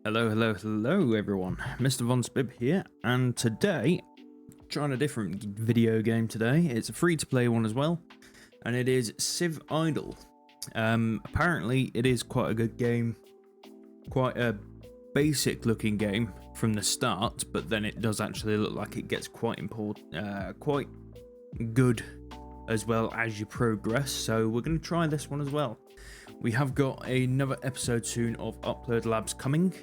Hello everyone, Mr. Von Spib here, and today, trying a different video game today. It's a free-to-play one as well, and it is CivIdle. Apparently it is quite a good game, quite a basic looking game from the start, but then it does actually look like it gets quite quite good as well as you progress, so we're going to try this one as well. We have got another episode soon of Upload Labs coming.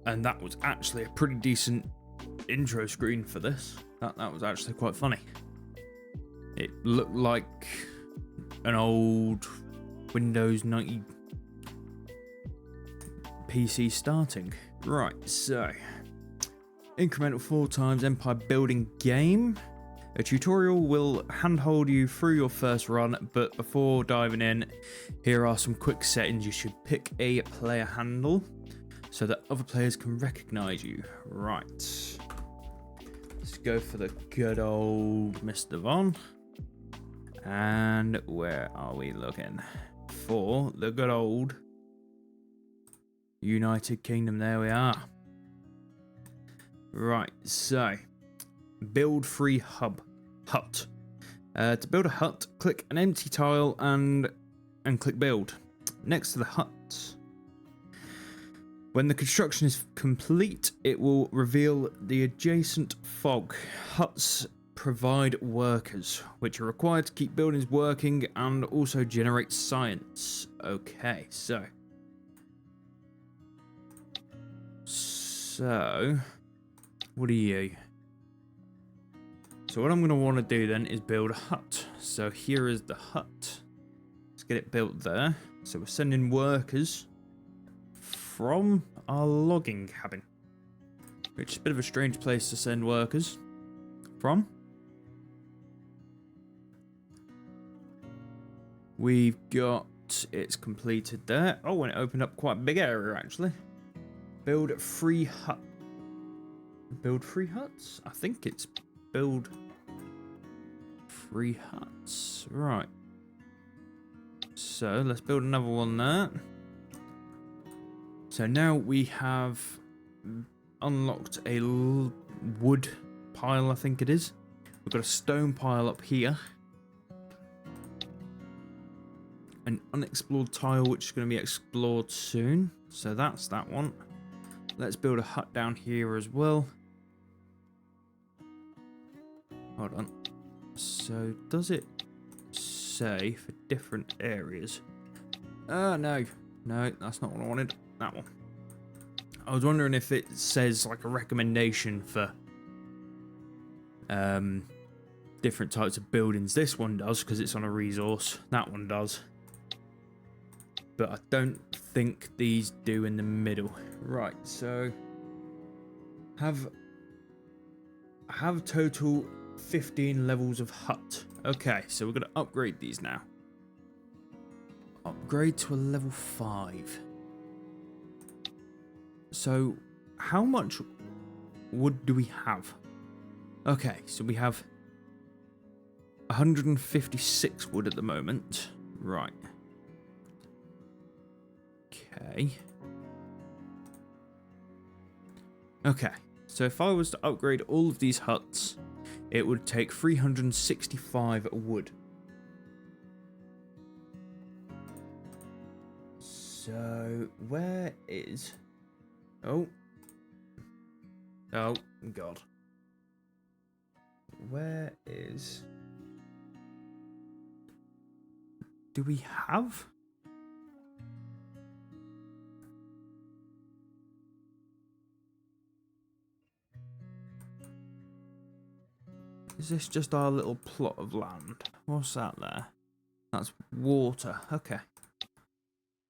And that was actually a pretty decent intro screen for this. That was actually quite funny. It looked like an old Windows 90 PC starting. Right, so incremental 4x Empire building game. A tutorial will handhold you through your first run, but before diving in, here are some quick settings. You should pick a player handle so that other players can recognize you. Right. Let's go for the good old Mr. Von. And where are we looking? For the good old United Kingdom. There we are. Right, so build free hut. To build a hut, click an empty tile and click build. Next to the hut, when the construction is complete, it will reveal the adjacent fog. Huts provide workers, which are required to keep buildings working and also generate science. Okay, so what are you? So what I'm going to want to do then is build a hut. So here is the hut. Let's get it built there. So we're sending workers from our logging cabin, which is a bit of a strange place to send workers from. We've got it's completed there. Oh, and it opened up quite a big area actually. Build free hut. Build free huts? I think it's build free huts. Right. So let's build another one there. So now we have unlocked a wood pile, I think it is. We've got a stone pile up here. An unexplored tile which is going to be explored soon. So that's that one. Let's build a hut down here as well. Hold on. So does it say for different areas? No, that's not what I wanted. That one. I was wondering if it says like a recommendation for different types of buildings. This one does because it's on a resource. That one does. But I don't think these do in the middle. Right, so have total 15 levels of hut. Okay, so we're gonna upgrade these now. Upgrade to a level 5. So how much wood do we have? Okay, so we have 156 wood at the moment. Right. Okay, so if I was to upgrade all of these huts, it would take 365 wood. So where is... Oh god. Where is... Do we have... Is this just our little plot of land? What's that there? That's water. Okay.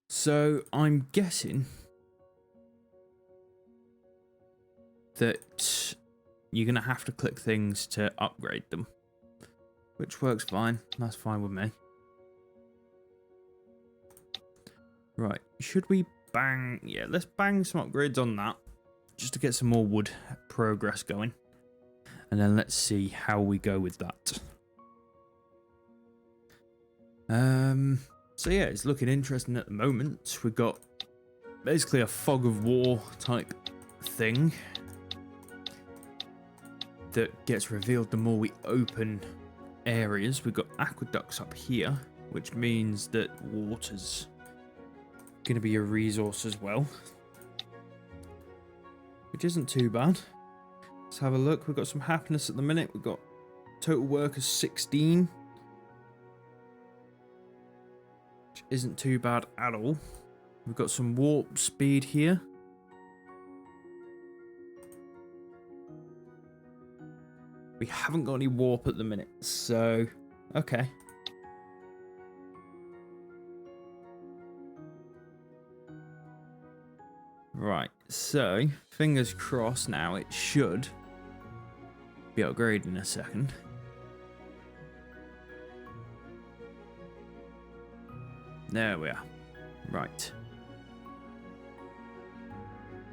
So I'm guessing that you're going to have to click things to upgrade them, which works fine. That's fine with me. Right. Should we bang? Yeah, let's bang some upgrades on that just to get some more wood progress going. And then let's see how we go with that. So yeah, it's looking interesting at the moment. We've got basically a fog of war type thing that gets revealed the more we open areas. We've got aqueducts up here, which means that water's going to be a resource as well, which isn't too bad. Let's have a look. We've got some happiness at the minute. We've got total workers 16, which isn't too bad at all. We've got some warp speed here. We haven't got any warp at the minute, so okay. Right, so fingers crossed now it should be upgraded in a second. There we are. Right.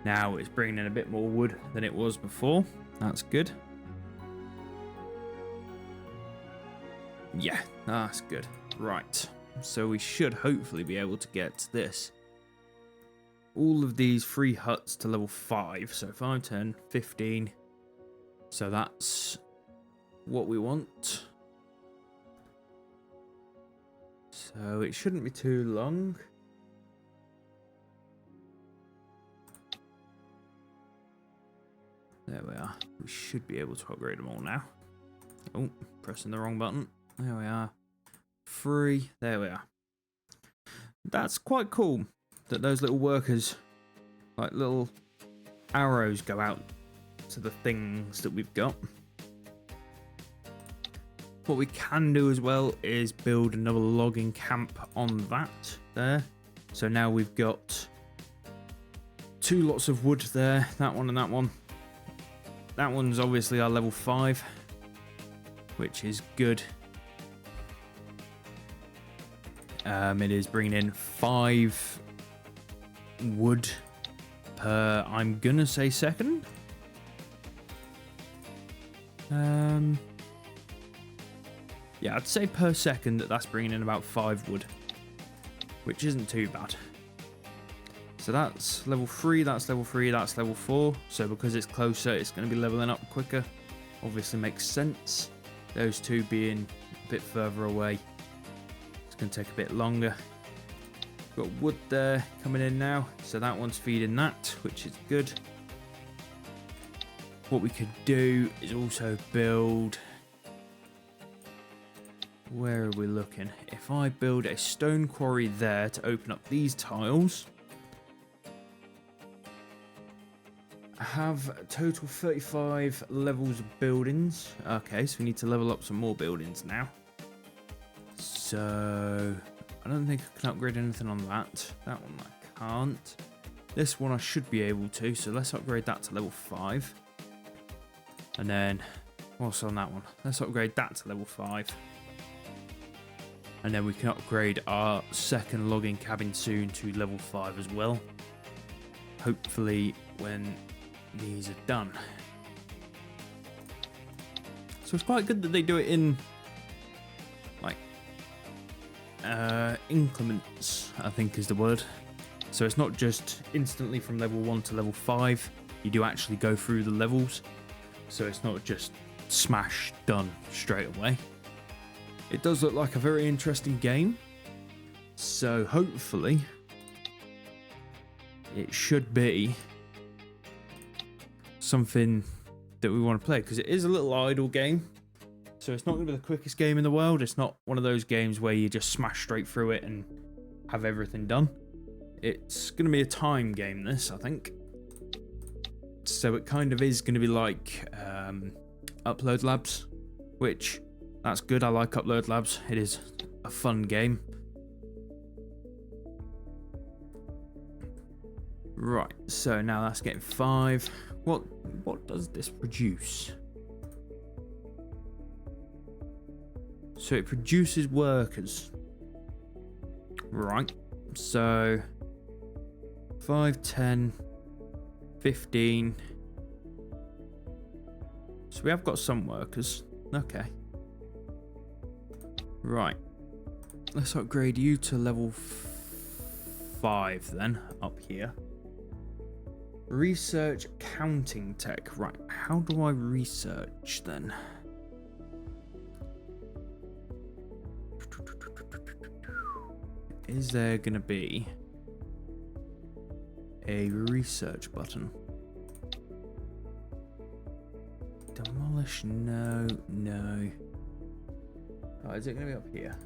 Now it's bringing in a bit more wood than it was before. That's good. Yeah, that's good. Right. So we should hopefully be able to get this. All of these free huts to level 5. So 5, 10, 15. So that's what we want. So it shouldn't be too long. There we are. We should be able to upgrade them all now. Oh, pressing the wrong button. There we are. 3. There we are. That's quite cool that those little workers, like little arrows, go out to the things that we've got. What we can do as well is build another logging camp on that there. So now we've got 2 lots of wood there, that one and that one. That one's obviously our level 5, which is good. It is bringing in 5 wood per, I'm gonna say, second. Yeah, I'd say per second that's bringing in about 5 wood, which isn't too bad. So that's level 3, that's level 3, that's level 4. So because it's closer, it's going to be leveling up quicker. Obviously makes sense. Those 2 being a bit further away, it's going to take a bit longer. Got wood there coming in now, so that one's feeding that, which is good. What we could do is also build... Where are we looking? If I build a stone quarry there to open up these tiles, I have a total 35 levels of buildings. Okay, so we need to level up some more buildings now. So I don't think I can upgrade anything on that. That one I can't. This one I should be able to, so let's upgrade that to level 5. And then, what's on that one? Let's upgrade that to level 5. And then we can upgrade our second logging cabin soon to level 5 as well. Hopefully when these are done. So it's quite good that they do it in like increments, I think is the word. So it's not just instantly from level 1 to level 5. You do actually go through the levels. So it's not just smash done straight away. It does look like a very interesting game. So hopefully it should be something that we want to play, because it is a little idle game. So it's not going to be the quickest game in the world. It's not one of those games where you just smash straight through it and have everything done. It's going to be a time game, this, I think. So it kind of is going to be like Upload Labs, which... That's good, I like Upload Labs. It is a fun game. Right, so now that's getting 5. What does this produce? So it produces workers. Right, so 5, 10, 15. So we have got some workers. Okay. Right, let's upgrade you to level 5 then, up here. Research counting tech. Right, how do I research then? Is there gonna be a research button? Demolish, no. Oh, is it gonna be up here?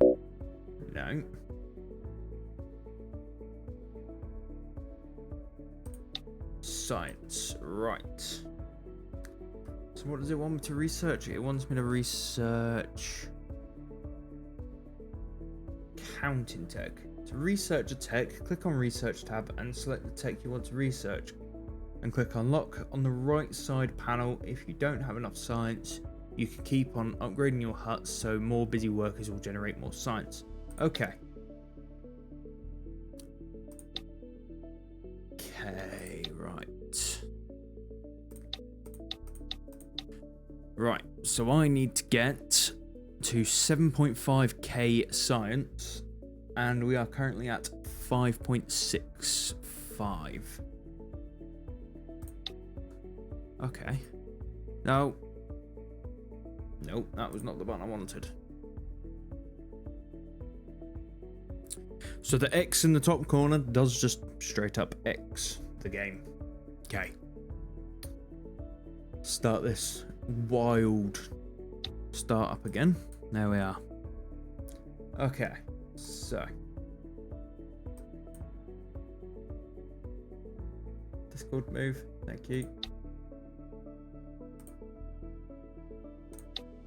No. Science, right. So what does it want me to research? It wants me to research counting tech. To research a tech, click on research tab and select the tech you want to research. And click unlock on the right side panel. If you don't have enough science, you can keep on upgrading your huts so more busy workers will generate more science. Okay. Okay, right. Right, so I need to get to 7.5k science, and we are currently at 5.65. Okay. No. Nope, that was not the button I wanted. So the X in the top corner does just straight up X the game. Okay. Start this wild start up again. There we are. Okay, so Discord move, thank you.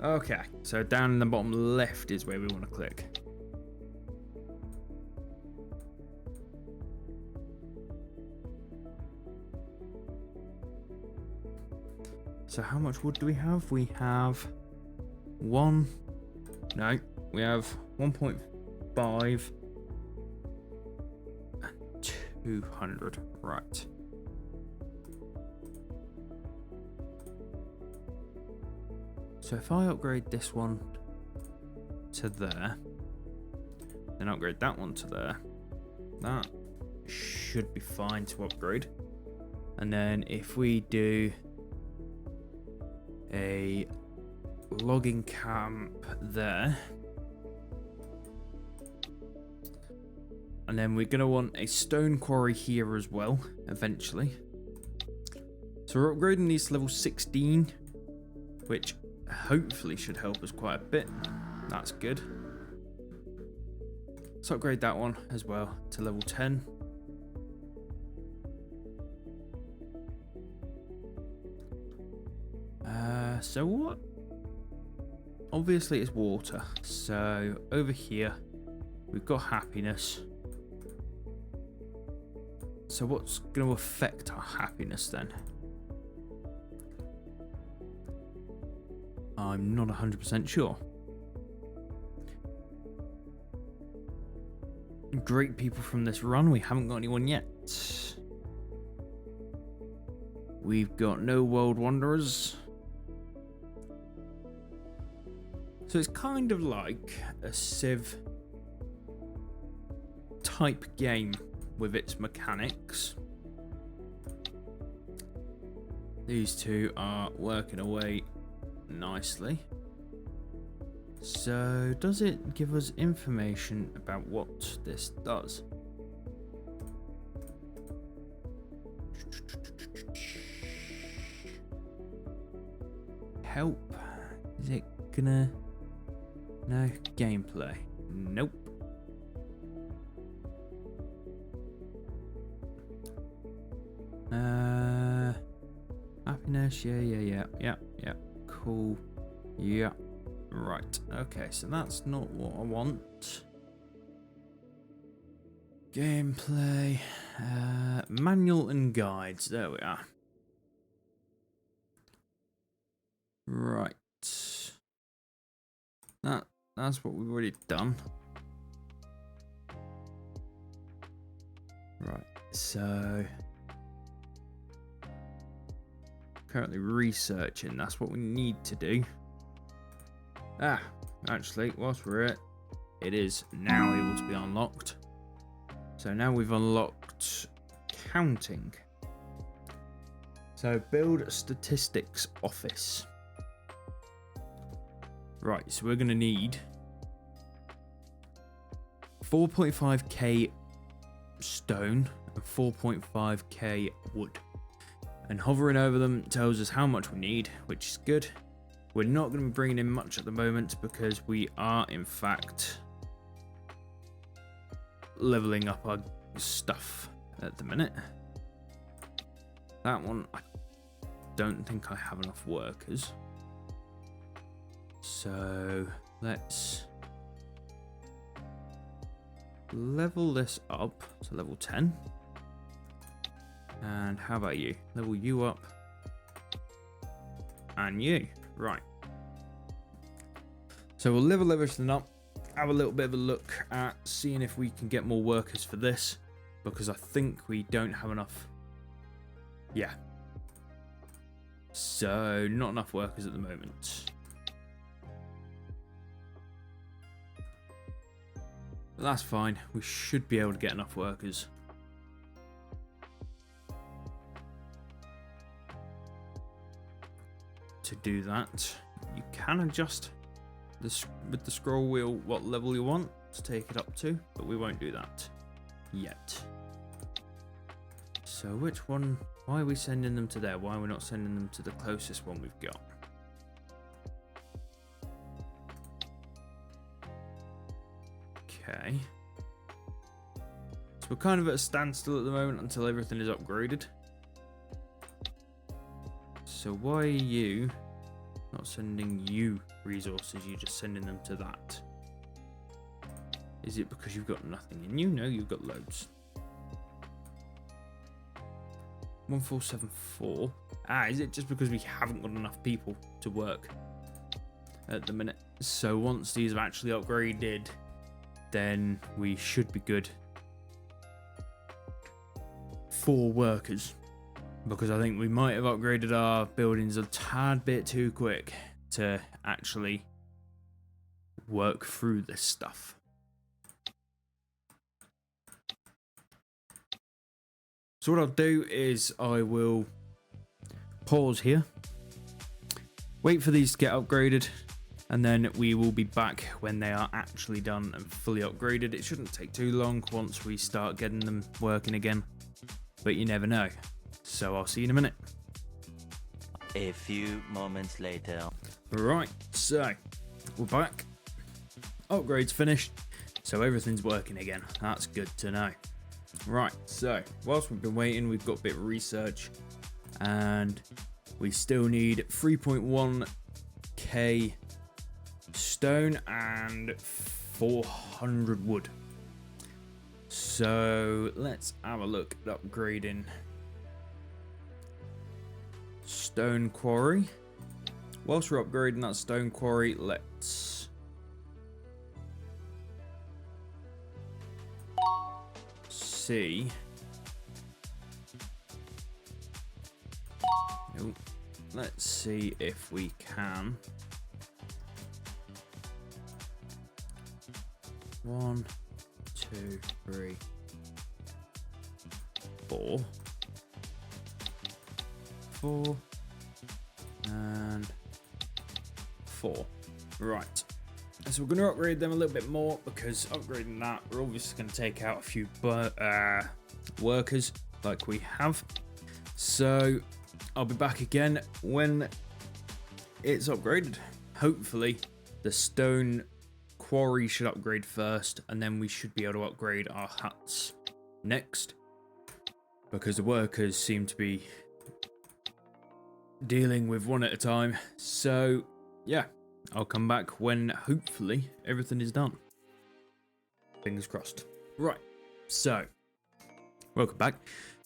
Okay, so down in the bottom left is where we want to click. So how much wood do we have? We have we have 1.5 and 200, right. So if I upgrade this one to there, then upgrade that one to there, that should be fine to upgrade. And then if we do a logging camp there, and then we're gonna want a stone quarry here as well eventually. So we're upgrading these to level 16, which hopefully should help us quite a bit. That's good. Let's upgrade that one as well to level 10. So what? Obviously it's water. So over here we've got happiness. So what's going to affect our happiness then? I'm not 100% sure. Great people from this run. We haven't got anyone yet. We've got no world wanderers. So it's kind of like a Civ type game with its mechanics. These two are working away nicely. So does it give us information about what this does? Help. Is it gonna... No. Gameplay. Nope. Happiness. Yeah. Cool. Yeah. Right. Okay, so that's not what I want. Gameplay. Manual and guides. There we are. Right. That's what we've already done. Right. So currently researching. That's what we need to do. Actually, whilst we're at it is now able to be unlocked. So now we've unlocked counting. So build statistics office. Right, so we're going to need 4.5k stone and 4.5k wood. And hovering over them tells us how much we need, which is good. We're not going to be bringing in much at the moment because we are, in fact, leveling up our stuff at the minute. That one, I don't think I have enough workers. So let's level this up to level 10. And how about you? Level you up. And you. Right. So we'll level everything up. Have a little bit of a look at seeing if we can get more workers for this. Because I think we don't have enough. Yeah. So, not enough workers at the moment. But that's fine. We should be able to get enough workers. To do that, you can adjust this with the scroll wheel what level you want to take it up to, but we won't do that yet. So which one? Why are we sending them to there? Why are we not sending them to the closest one we've got? Okay. So we're kind of at a standstill at the moment until everything is upgraded. So why are you not sending you resources? You're just sending them to that. Is it because you've got nothing in you? No, you've got loads. 1474. Ah, is it just because we haven't got enough people to work at the minute? So once these have actually upgraded, then we should be good for workers. Because I think we might have upgraded our buildings a tad bit too quick to actually work through this stuff. So what I'll do is I will pause here, wait for these to get upgraded, and then we will be back when they are actually done and fully upgraded. It shouldn't take too long once we start getting them working again, but you never know. So I'll see you in a minute. A few moments later. Right, so we're back. Upgrade's finished, so everything's working again. That's good to know. Right, so whilst we've been waiting, we've got a bit of research, and we still need 3.1k stone and 400 wood. So let's have a look at upgrading stone quarry. Whilst we're upgrading that stone quarry, let's see. Oh, let's see if we can. 1, 2, 3, 4. 4 and 4. Right, so we're going to upgrade them a little bit more, because upgrading that, we're obviously going to take out a few workers like we have. So I'll be back again when it's upgraded. Hopefully the stone quarry should upgrade first, and then we should be able to upgrade our huts next, because the workers seem to be dealing with one at a time. So yeah, I'll come back when hopefully everything is done. Fingers crossed. Right, so welcome back.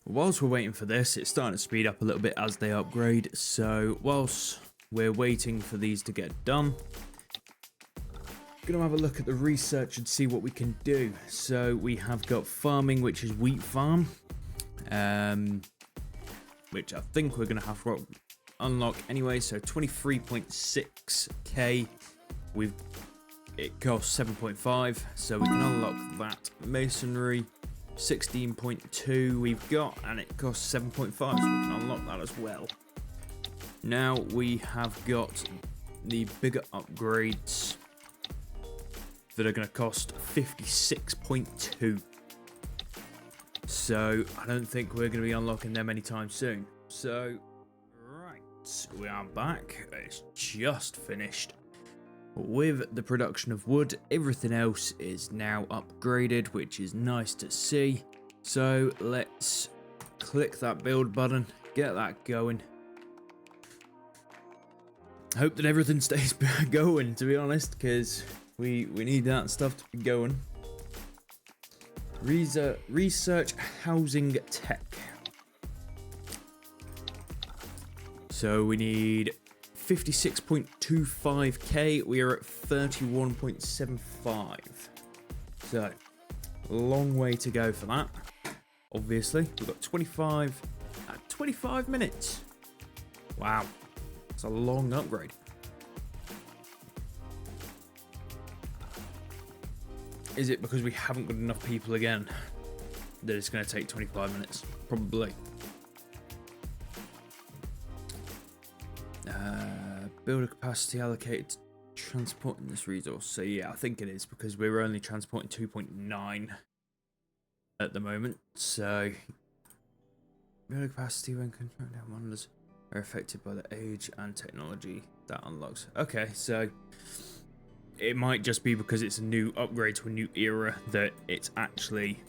Whilst we're waiting for this, it's starting to speed up a little bit as they upgrade. So whilst we're waiting for these to get done, gonna have a look at the research and see what we can do. So we have got farming, which is wheat farm, which I think we're gonna have to unlock anyway. So 23.6k. We've it costs 7.5, so we can unlock that. Masonry, 16.2 we've got, and it costs 7.5, so we can unlock that as well. Now we have got the bigger upgrades that are going to cost 56.2. So I don't think we're going to be unlocking them anytime soon. So, right, we are back. It's just finished with the production of wood. Everything else is now upgraded, which is nice to see. So let's click that build button, get that going. Hope that everything stays going, to be honest, because we need that stuff to be going. Research housing tech. So we need 56.25k. We are at 31.75. So a long way to go for that. Obviously, we've got 25 minutes. Wow, it's a long upgrade. Is it because we haven't got enough people again that it's going to take 25 minutes? Probably. Builder capacity allocated to transporting this resource. So yeah, I think it is because we're only transporting 2.9 at the moment. So builder capacity when controlling down wonders are affected by the age and technology that unlocks. Okay, so it might just be because it's a new upgrade to a new era that it's actually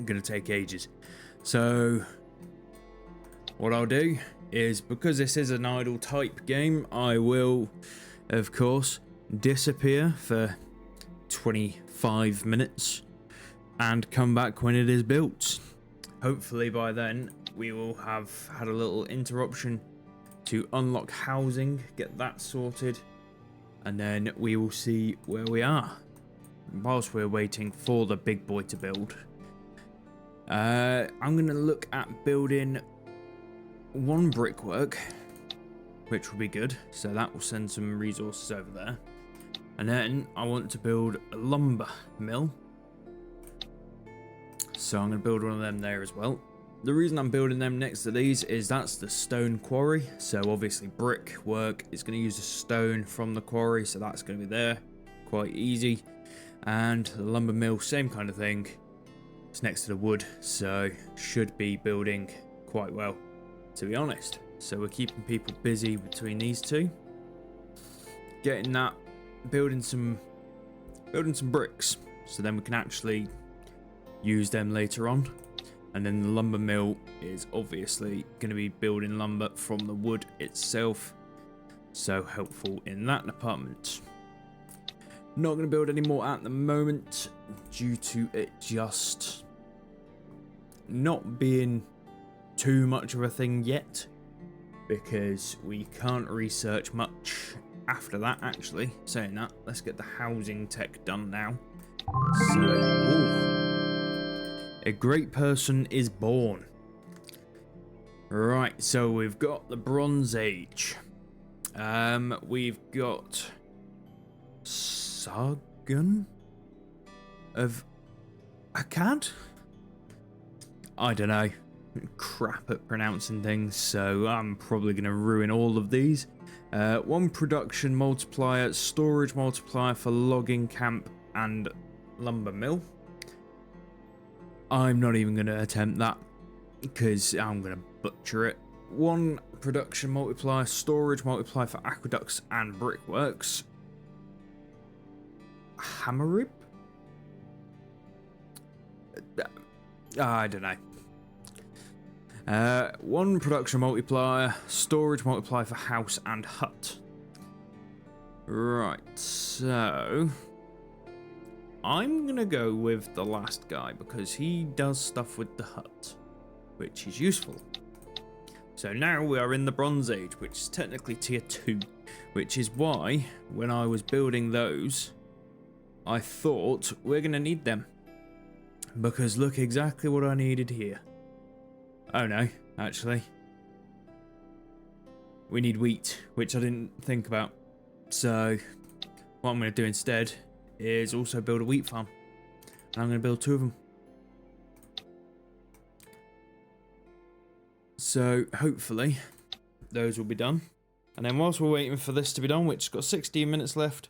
going to take ages. So what I'll do is, because this is an idle type game, I will, of course, disappear for 25 minutes and come back when it is built. Hopefully by then we will have had a little interruption to unlock housing, get that sorted, and then we will see where we are whilst we're waiting for the big boy to build. I'm going to look at building one brickwork, which will be good, so that will send some resources over there. And then I want to build a lumber mill, so I'm going to build one of them there as well. The reason I'm building them next to these is that's the stone quarry, so obviously brickwork is going to use the stone from the quarry, so that's going to be there, quite easy. And the lumber mill, same kind of thing, it's next to the wood, so should be building quite well, to be honest. So we're keeping people busy between these two, getting that, building some bricks, so then we can actually use them later on. And then the lumber mill is obviously going to be building lumber from the wood itself, so helpful in that department. Not going to build any more at the moment due to it just not being too much of a thing yet, because we can't research much after that. Actually, saying that, let's get the housing tech done now. So, ooh, a great person is born. Right, so we've got the Bronze Age. We've got Sargon of Akkad? I don't know. Crap at pronouncing things, so I'm probably going to ruin all of these. One production multiplier, storage multiplier for logging camp and lumber mill. I'm not even going to attempt that because I'm going to butcher it. One production multiplier, storage multiplier for aqueducts and brickworks. Hammerib? I don't know. One production multiplier, storage multiplier for house and hut. Right, so I'm gonna go with the last guy because he does stuff with the hut, which is useful. So now we are in the Bronze Age, which is technically tier 2, which is why when I was building those, I thought we're gonna need them, because look exactly what I needed here. Oh no, actually, we need wheat, which I didn't think about. So what I'm going to do instead is also build a wheat farm. And I'm going to build 2 of them. So hopefully those will be done. And then whilst we're waiting for this to be done, which has got 16 minutes left,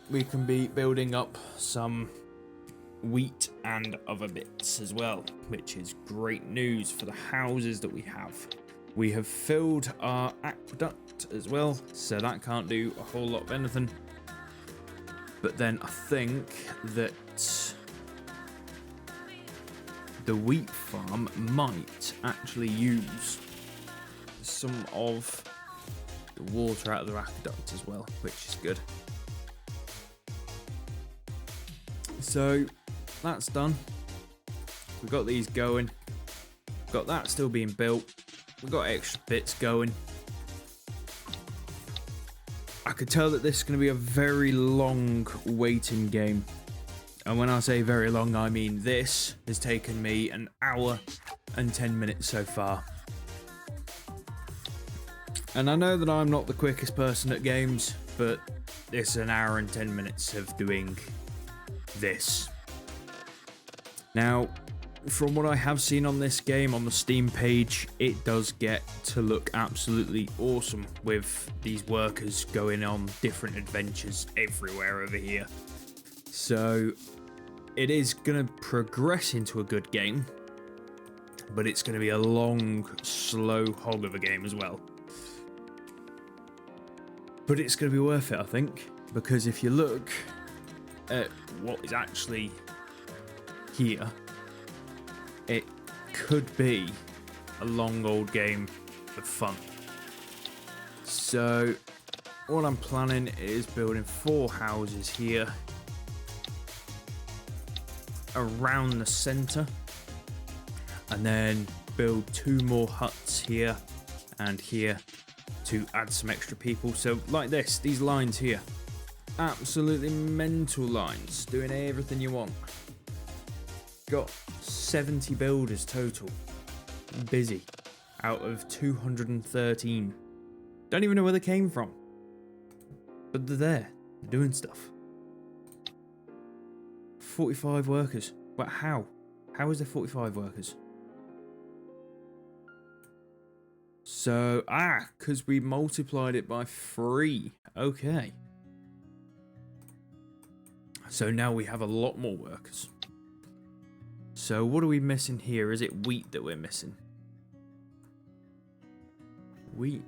we can be building up some wheat and other bits as well, which is great news for the houses that we have. We have filled our aqueduct as well, so that can't do a whole lot of anything. But then I think that the wheat farm might actually use some of the water out of the aqueduct as well, which is good. So that's done. We've got these going. Got that still being built. We've got extra bits going. I could tell that this is going to be a very long waiting game. And when I say very long, I mean this has taken me an hour and 10 minutes so far. And I know that I'm not the quickest person at games, but it's an hour and 10 minutes of doing this. Now, from what I have seen on this game on the Steam page, it does get to look absolutely awesome with these workers going on different adventures everywhere over here. So it is going to progress into a good game, but it's going to be a long, slow hog of a game as well. But it's going to be worth it, I think, because if you look at what is actually here, it could be a long old game of fun. So what I'm planning is building 4 houses here around the center, and then build 2 more huts here and here to add some extra people. So like this, these lines here, absolutely mental lines, doing everything you want. Got 70 builders total, busy, out of 213. Don't even know where they came from, but they're there, they're doing stuff. 45 workers, but how is there 45 workers? So, because we multiplied it by 3. Okay. So now we have a lot more workers. So what are we missing here? Is it wheat that we're missing? Wheat.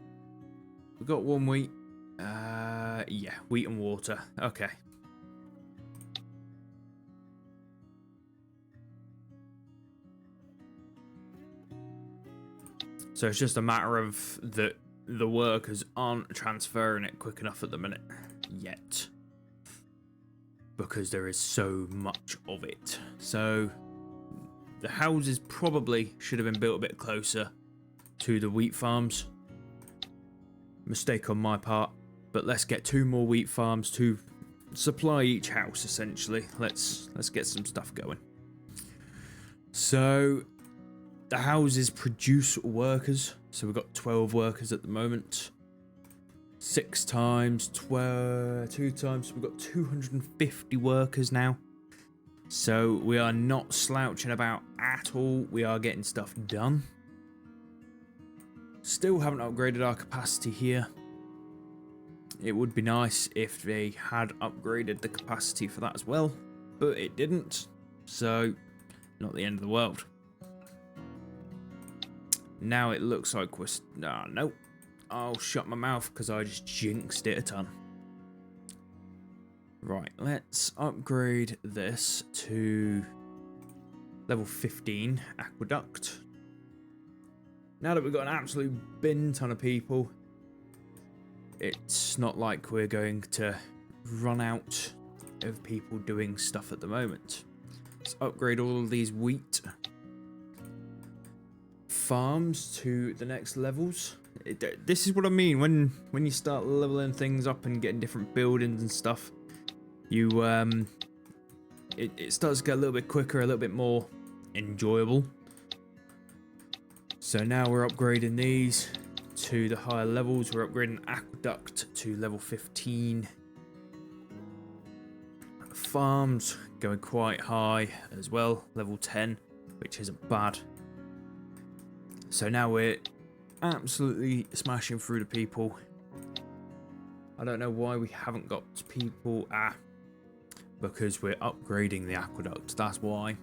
We've got 1 wheat. Yeah, wheat and water. Okay. So it's just a matter of that the workers aren't transferring it quick enough at the minute yet, because there is so much of it. So the houses probably should have been built a bit closer to the wheat farms. Mistake on my part, but let's get 2 more wheat farms to supply each house essentially. Let's get some stuff going. So the houses produce workers, so we've got 12 workers at the moment. 6 times 12, 2 times, we've got 250 workers now. So we are not slouching about at all. We are getting stuff done. Still haven't upgraded our capacity here. It would be nice if they had upgraded the capacity for that as well, but it didn't. So not the end of the world. Now it looks like we're... nope. I'll shut my mouth because I just jinxed it a ton. Right, let's upgrade this to level 15 aqueduct. Now that we've got an absolute bin ton of people, it's not like we're going to run out of people doing stuff at the moment. Let's upgrade all of these wheat farms to the next levels. This is what I mean when you start leveling things up and getting different buildings and stuff. You it starts to get a little bit quicker, a little bit more enjoyable. So now we're upgrading these to the higher levels. We're upgrading aqueduct to level 15. Farms going quite high as well, level 10, which isn't bad. So now we're absolutely smashing through the people. I don't know why we haven't got people. Because we're upgrading the aqueduct. That's why.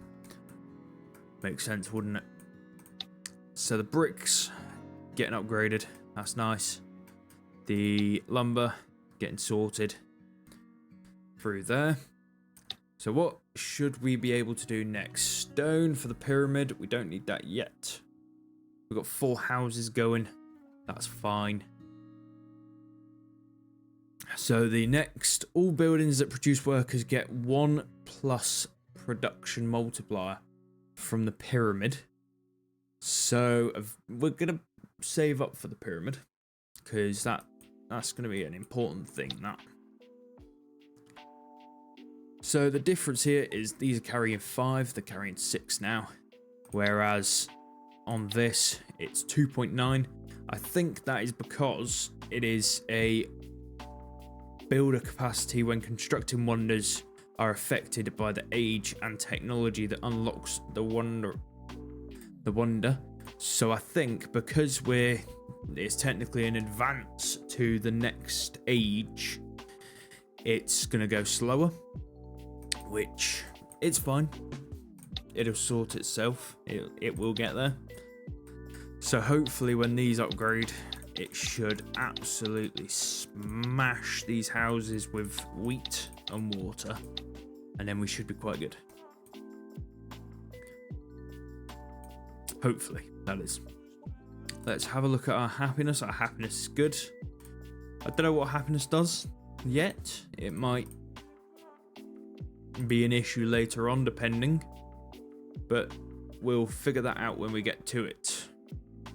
Makes sense, wouldn't it? So the bricks getting upgraded. That's nice. The lumber getting sorted through there. So what should we be able to do next? Stone for the pyramid. We don't need that yet. We've got 4 houses going. That's fine. So the next, all buildings that produce workers get 1+ production multiplier from the pyramid. So we're going to save up for the pyramid, because that's going to be an important thing. So the difference here is these are carrying 5, they're carrying 6 now. Whereas on this, it's 2.9. I think that is because it is a builder capacity when constructing wonders are affected by the age and technology that unlocks the wonder. So I think because it's technically an advance to the next age, it's gonna go slower, which it's fine. It'll sort itself. It will get there. So hopefully when these upgrade, it should absolutely smash these houses with wheat and water, and then we should be quite good. Hopefully, that is. Let's have a look at our happiness. Our happiness is good. I don't know what happiness does yet. It might be an issue later on, depending, but we'll figure that out when we get to it.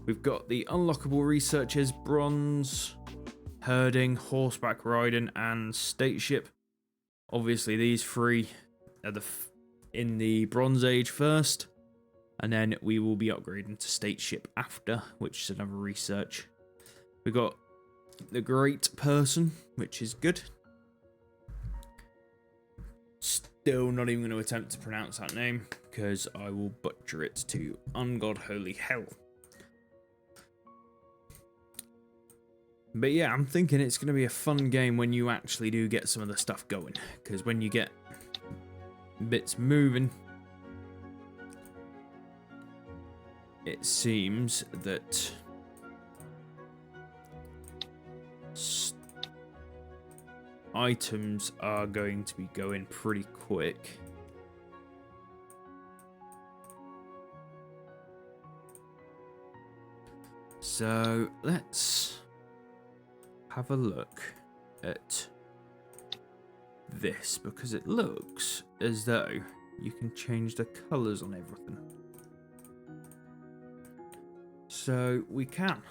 We've got the unlockable researchers, bronze, herding, horseback riding, and stateship. Obviously, these 3 are in the Bronze Age first, and then we will be upgrading to stateship after, which is another research. We've got the Great Person, which is good. Still not even going to attempt to pronounce that name, because I will butcher it to ungodholy hell. But yeah, I'm thinking it's going to be a fun game when you actually do get some of the stuff going. Because when you get bits moving, it seems that items are going to be going pretty quick. So let's have a look at this, because it looks as though you can change the colours on everything. So we can.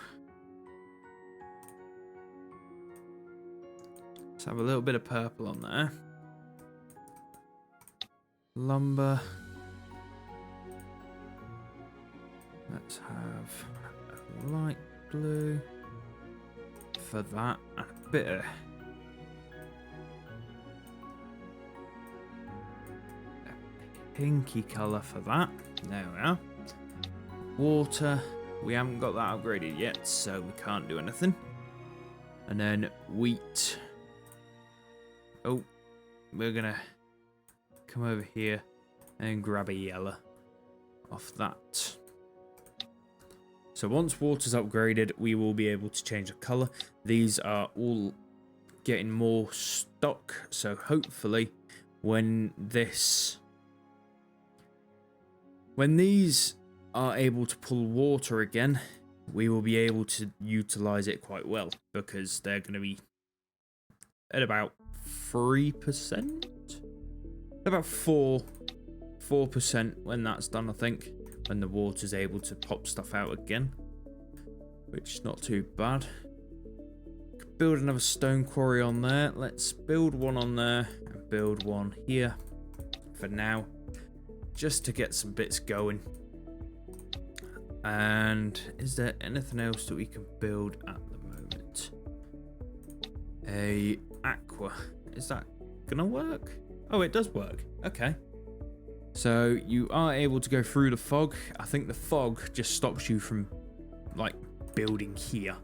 Let's have a little bit of purple on there. Lumber. Let's have a light blue for that, and a bit of a pinky colour for that. There we are. Water, we haven't got that upgraded yet, so we can't do anything. And then wheat. Oh, we're gonna come over here and grab a yellow off that. So once water's upgraded, we will be able to change the colour. These are all getting more stock, so hopefully when these are able to pull water again, we will be able to utilise it quite well, because they're going to be at about 3%? About 4% when that's done, I think. When the water's able to pop stuff out again, which is not too bad. Could build another stone quarry on there. Let's build one on there and build one here for now, just to get some bits going. And is there anything else that we can build at the moment? A aqua. Is that gonna work? Oh, it does work. Okay. So you are able to go through the fog. I think the fog just stops you from like building here.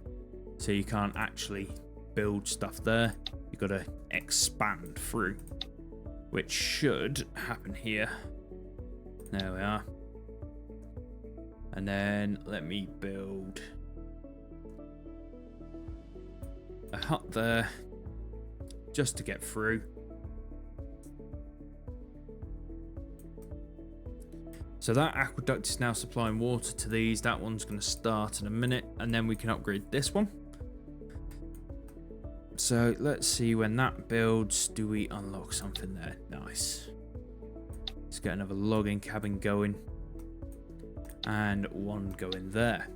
So you can't actually build stuff there. You've got to expand through, which should happen here. There we are. And then let me build a hut there just to get through. So that aqueduct is now supplying water to these. That one's going to start in a minute, and then we can upgrade this one. So let's see, when that builds, do we unlock something there? Nice. Let's get another logging cabin going. And one going there.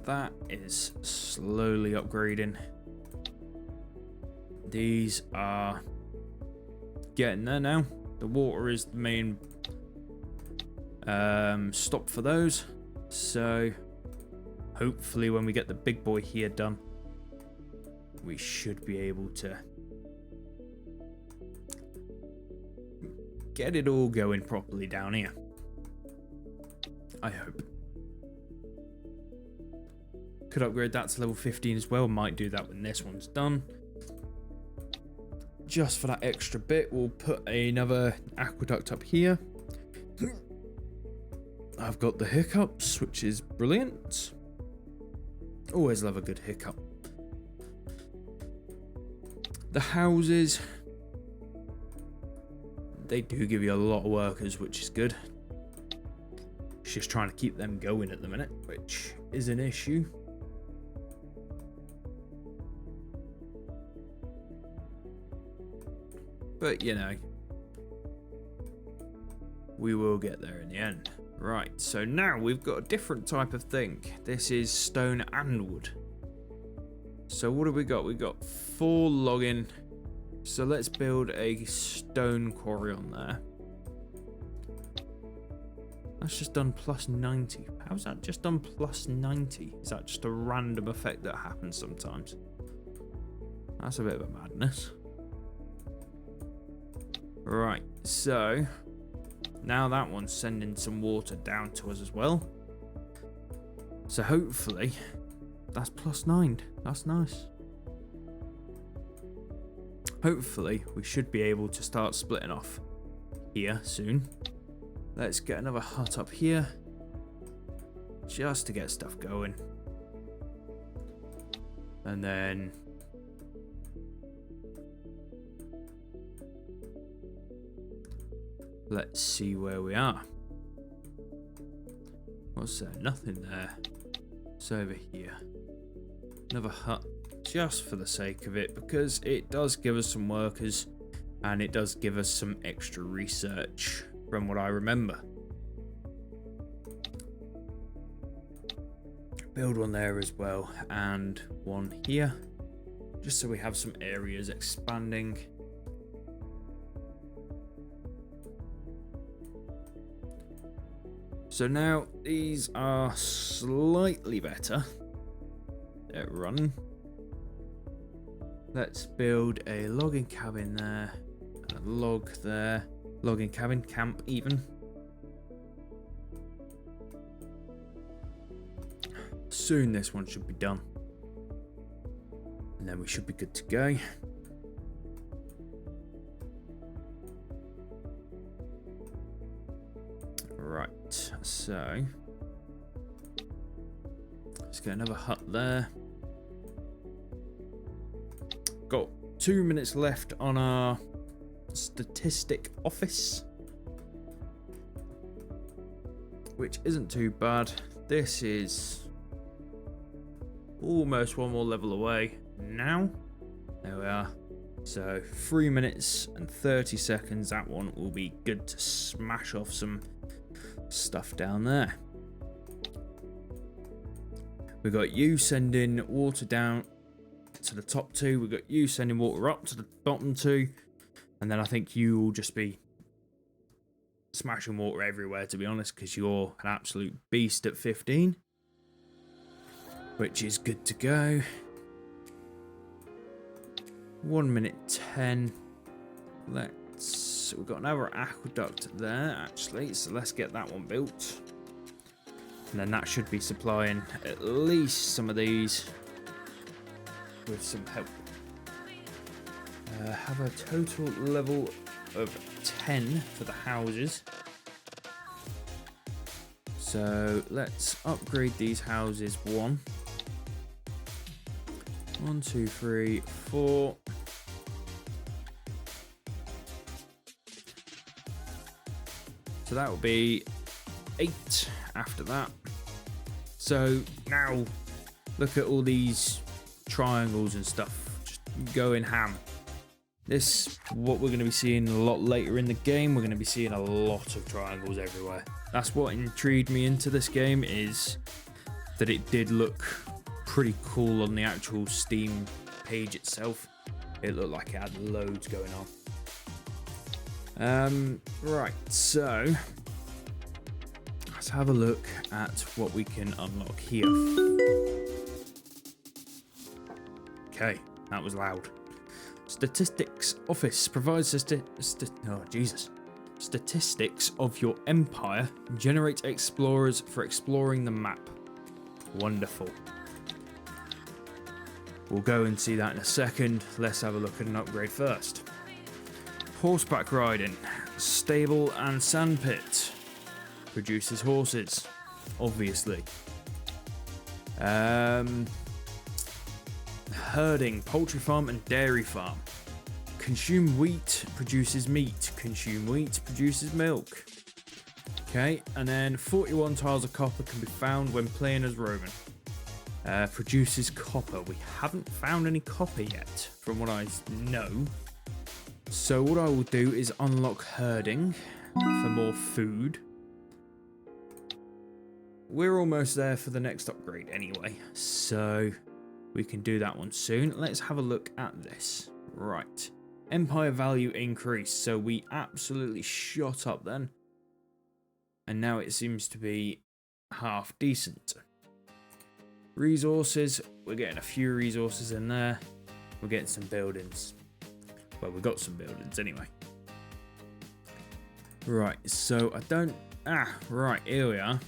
That is slowly upgrading. These are getting there now. The water is the main stop for those. So hopefully when we get the big boy here done, we should be able to get it all going properly down here. I hope. Could upgrade that to level 15 as well. Might do that when this one's done. Just for that extra bit, we'll put another aqueduct up here. I've got the hiccups, which is brilliant. Always love a good hiccup. The houses, they do give you a lot of workers, which is good. It's just trying to keep them going at the minute, which is an issue. But, you know, we will get there in the end. Right, so now we've got a different type of thing. This is stone and wood. So what have we got? We've got 4 logging. So let's build a stone quarry on there. That's just done plus 90. How's that just done plus 90? Is that just a random effect that happens sometimes? That's a bit of a madness. Right, so now that one's sending some water down to us as well. So hopefully that's plus 9. That's nice. Hopefully we should be able to start splitting off here soon. Let's get another hut up here just to get stuff going. And then let's see where we are. What's there? Nothing there. It's over here. Another hut just for the sake of it, because it does give us some workers and it does give us some extra research from what I remember. Build one there as well, and one here, just so we have some areas expanding. So now these are slightly better at running. Let's build a logging cabin there, and a log there, logging cabin, camp even. Soon this one should be done. And then we should be good to go. Right, so let's get another hut there. Got 2 minutes left on our statistic office, which isn't too bad. This is almost one more level away now. There we are. So 3 minutes and 30 seconds. That one will be good to smash off some stuff down there. We've got you sending water down to the top 2. We've got you sending water up to the bottom 2. And then I think you will just be smashing water everywhere, to be honest, because you're an absolute beast at 15. Which is good to go. 1 minute 10. We've got another aqueduct there, actually, so let's get that one built. And then that should be supplying at least some of these with some help. Have a total level of 10 for the houses. So let's upgrade these houses 1, 2, 3, 4. So that will be 8 after that. So now look at all these triangles and stuff just going ham. This, what we're going to be seeing a lot later in the game. We're going to be seeing a lot of triangles everywhere. That's what intrigued me into this game, is that it did look pretty cool on the actual Steam page itself. It looked like it had loads going on. Right, so let's have a look at what we can unlock here. Okay, that was loud. Statistics Office provides statistics of your empire. Generate explorers for exploring the map. Wonderful. We'll go and see that in a second. Let's have a look at an upgrade first. Horseback riding. Stable and sandpit. Produces horses, obviously. Herding, poultry farm and dairy farm. Consume wheat, produces meat. Consume wheat, produces milk. Okay, and then 41 tiles of copper can be found when playing as Roman. Produces copper. We haven't found any copper yet, from what I know. So what I will do is unlock herding for more food. We're almost there for the next upgrade anyway, so we can do that one soon. Let's have a look at this. Right. Empire value increased, so we absolutely shot up then. And now it seems to be half decent. Resources, we're getting a few resources in there. We're getting some buildings. Well, we got some buildings anyway. Right, so I don't... right, here we are.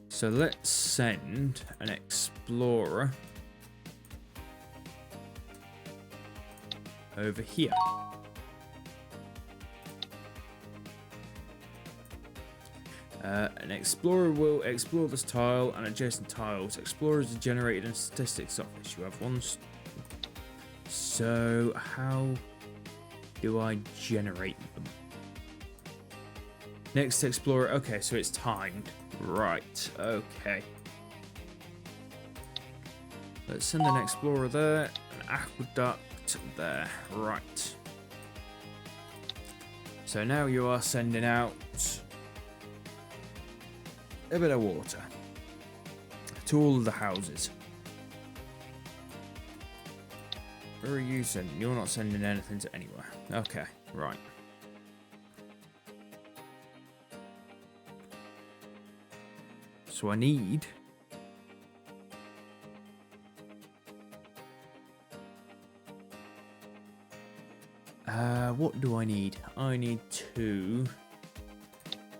So let's send an explorer over here. An explorer will explore this tile and adjacent tiles. Explorers are generated in statistics office. You have one. So how do I generate them? Next explorer. Okay, so it's timed. Right. Okay. Let's send an explorer there. An aqueduct there. Right. So now you are sending out a bit of water to all of the houses. Where are you sending? You're not sending anything to anywhere. Okay, right. So I need... what do I need? I need to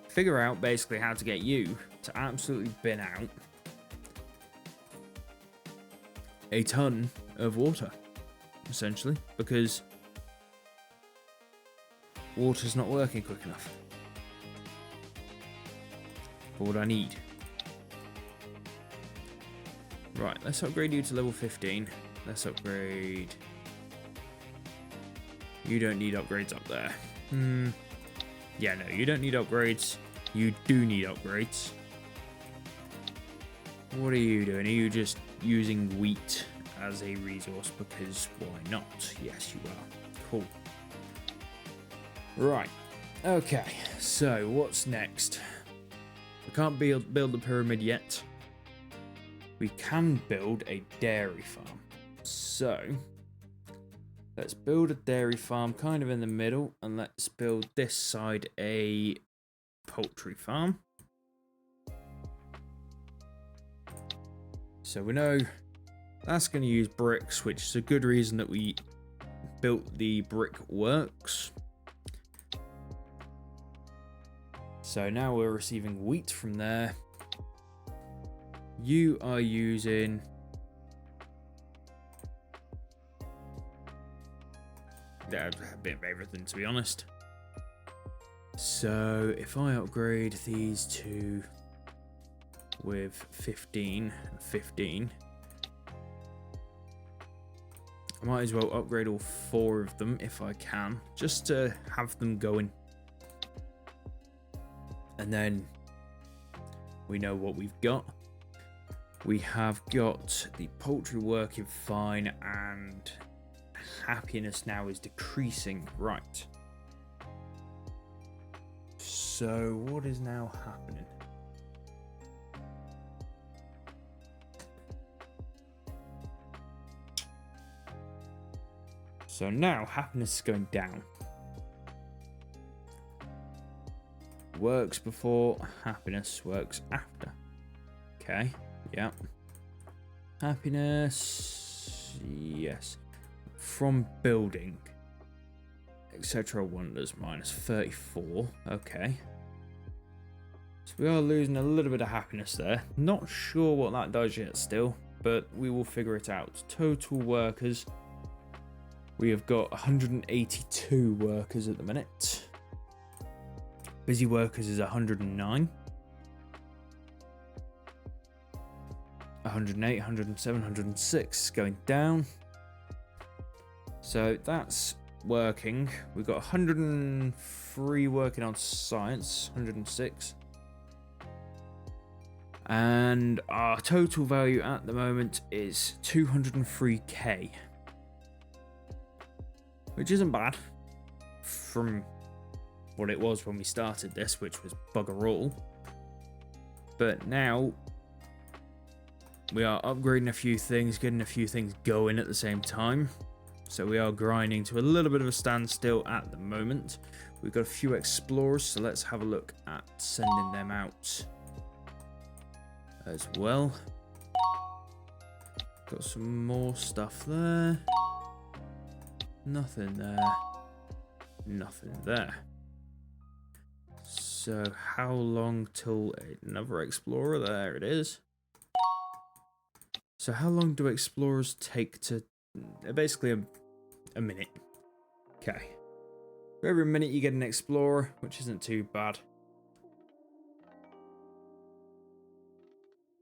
figure out basically how to get you to absolutely bin out a ton of water, essentially, because water's not working quick enough for what I need. Right, let's upgrade you to level 15. Let's upgrade... You don't need upgrades up there. Yeah, no, you don't need upgrades. You do need upgrades. What are you doing? Are you just using wheat as a resource? Because why not? Yes, you are. Cool. Right. Okay, so what's next? We can't build the pyramid yet. We can build a dairy farm. So... Let's build a dairy farm kind of in the middle, and let's build this side a poultry farm. So we know that's going to use bricks, which is a good reason that we built the brick works. So now we're receiving wheat from there. You are using a bit of everything, to be honest. So if I upgrade these two with 15 and 15, I might as well upgrade all 4 of them if I can, just to have them going. And then we know what we've got. We have got the poultry working fine, and happiness now is decreasing. Right. So what is now happening? So now happiness is going down. Works before, happiness works after. Okay, yeah. Happiness, yes. From building, etc. wonders, minus 34. Okay. So we are losing a little bit of happiness there. Not sure what that does yet still, but we will figure it out. Total workers. We have got 182 workers at the minute. Busy workers is 109. 108, 107, 106 going down. So that's working. We've got 103 working on science, 106. And our total value at the moment is 203k. Which isn't bad from what it was when we started this, which was bugger all. But now we are upgrading a few things, getting a few things going at the same time. So we are grinding to a little bit of a standstill at the moment. We've got a few explorers, so let's have a look at sending them out as well. Got some more stuff there. Nothing there. Nothing there. So how long till another explorer? There it is. So how long do explorers take to... Basically a minute. Okay. For every minute you get an explorer, which isn't too bad.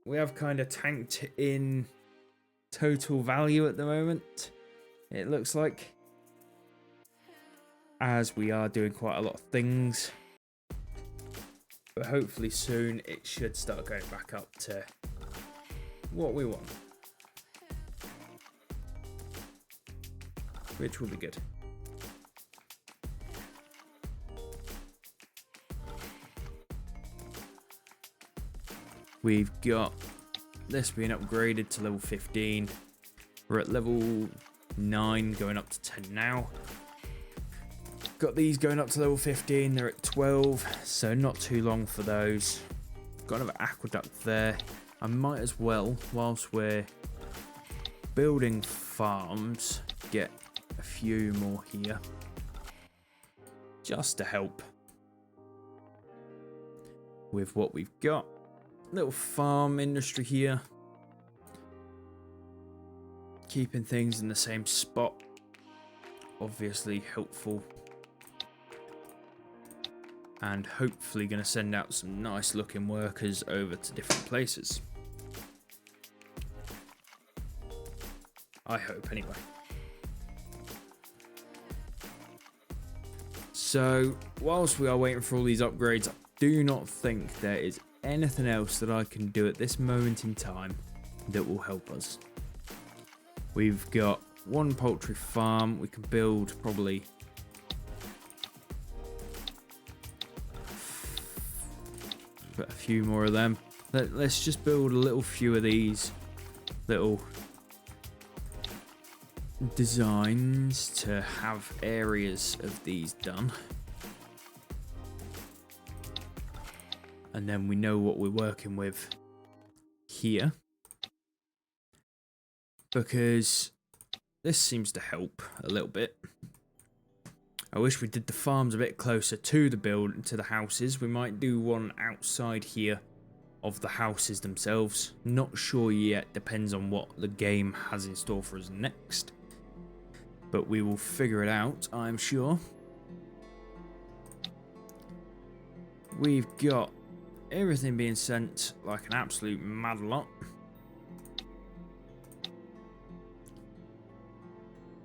We have kind of tanked in total value at the moment, it looks like, as we are doing quite a lot of things. But hopefully soon it should start going back up to what we want, which will be good. We've got this being upgraded to level 15. We're at level 9, going up to 10 now. Got these going up to level 15, they're at 12, so not too long for those. Got another aqueduct there. I might as well, whilst we're building farms, get a few more here, just to help with what we've got. Little farm industry here, keeping things in the same spot, obviously helpful, and hopefully going to send out some nice looking workers over to different places. I hope anyway. So whilst we are waiting for all these upgrades, I do not think there is anything else that I can do at this moment in time that will help us. We've got one poultry farm. We can build probably a few more of them. Let's just build a little few of these little designs to have areas of these done. And then we know what we're working with here. Because this seems to help a little bit. I wish we did the farms a bit closer to the houses. We might do one outside here of the houses themselves. Not sure yet, depends on what the game has in store for us next. But we will figure it out, I'm sure. We've got everything being sent like an absolute mad lot.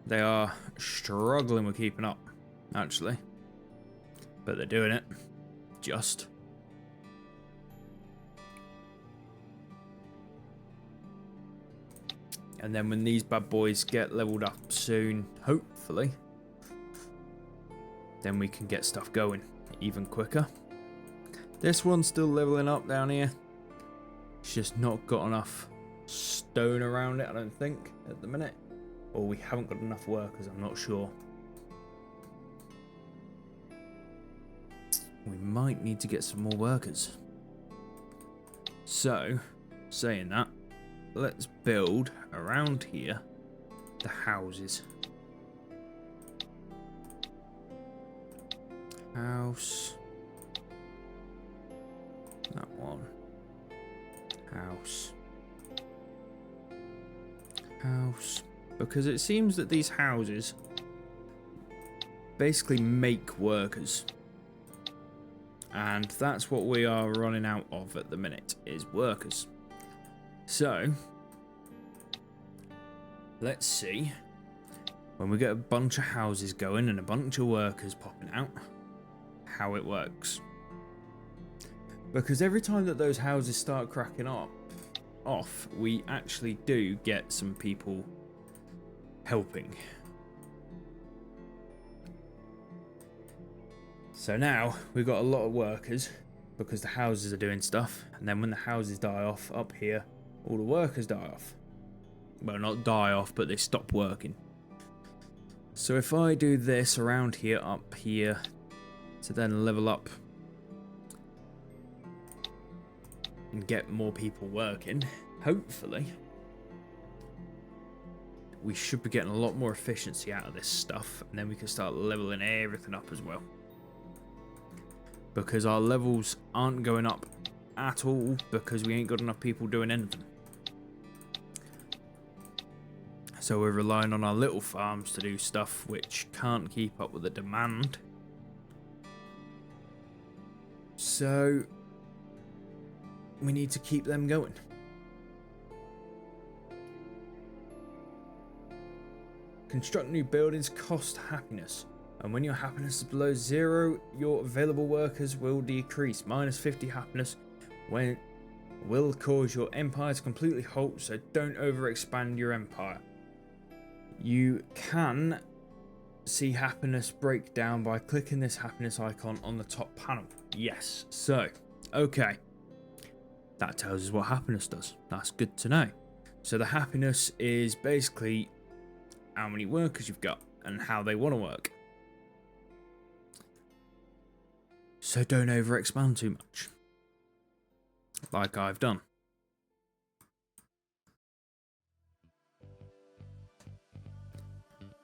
They are struggling with keeping up, actually. But they're doing it. Just. And then when these bad boys get leveled up soon, hopefully, then we can get stuff going even quicker. This one's still leveling up down here. It's just not got enough stone around it, I don't think, at the minute. Or we haven't got enough workers, I'm not sure. We might need to get some more workers. So, saying that, let's build around here the houses. House. That one. House. House. Because it seems that these houses basically make workers. And that's what we are running out of at the minute, is workers. So, let's see, when we get a bunch of houses going and a bunch of workers popping out, how it works. Because every time that those houses start cracking off, we actually do get some people helping. So now we've got a lot of workers because the houses are doing stuff, and then when the houses die off up here, all the workers die off. Well, not die off, but they stop working. So if I do this around here, up here, to then level up and get more people working, hopefully we should be getting a lot more efficiency out of this stuff, and then we can start leveling everything up as well. Because our levels aren't going up at all because we ain't got enough people doing anything. So we're relying on our little farms to do stuff which can't keep up with the demand. So we need to keep them going. Construct new buildings cost happiness. And when your happiness is below 0, your available workers will decrease. Minus 50 happiness when will cause your empire to completely halt, so don't overexpand your empire. You can see happiness break down by clicking this happiness icon on the top panel. Yes, so, okay. That tells us what happiness does. That's good to know. So the happiness is basically how many workers you've got and how they want to work. So don't overexpand too much, like I've done.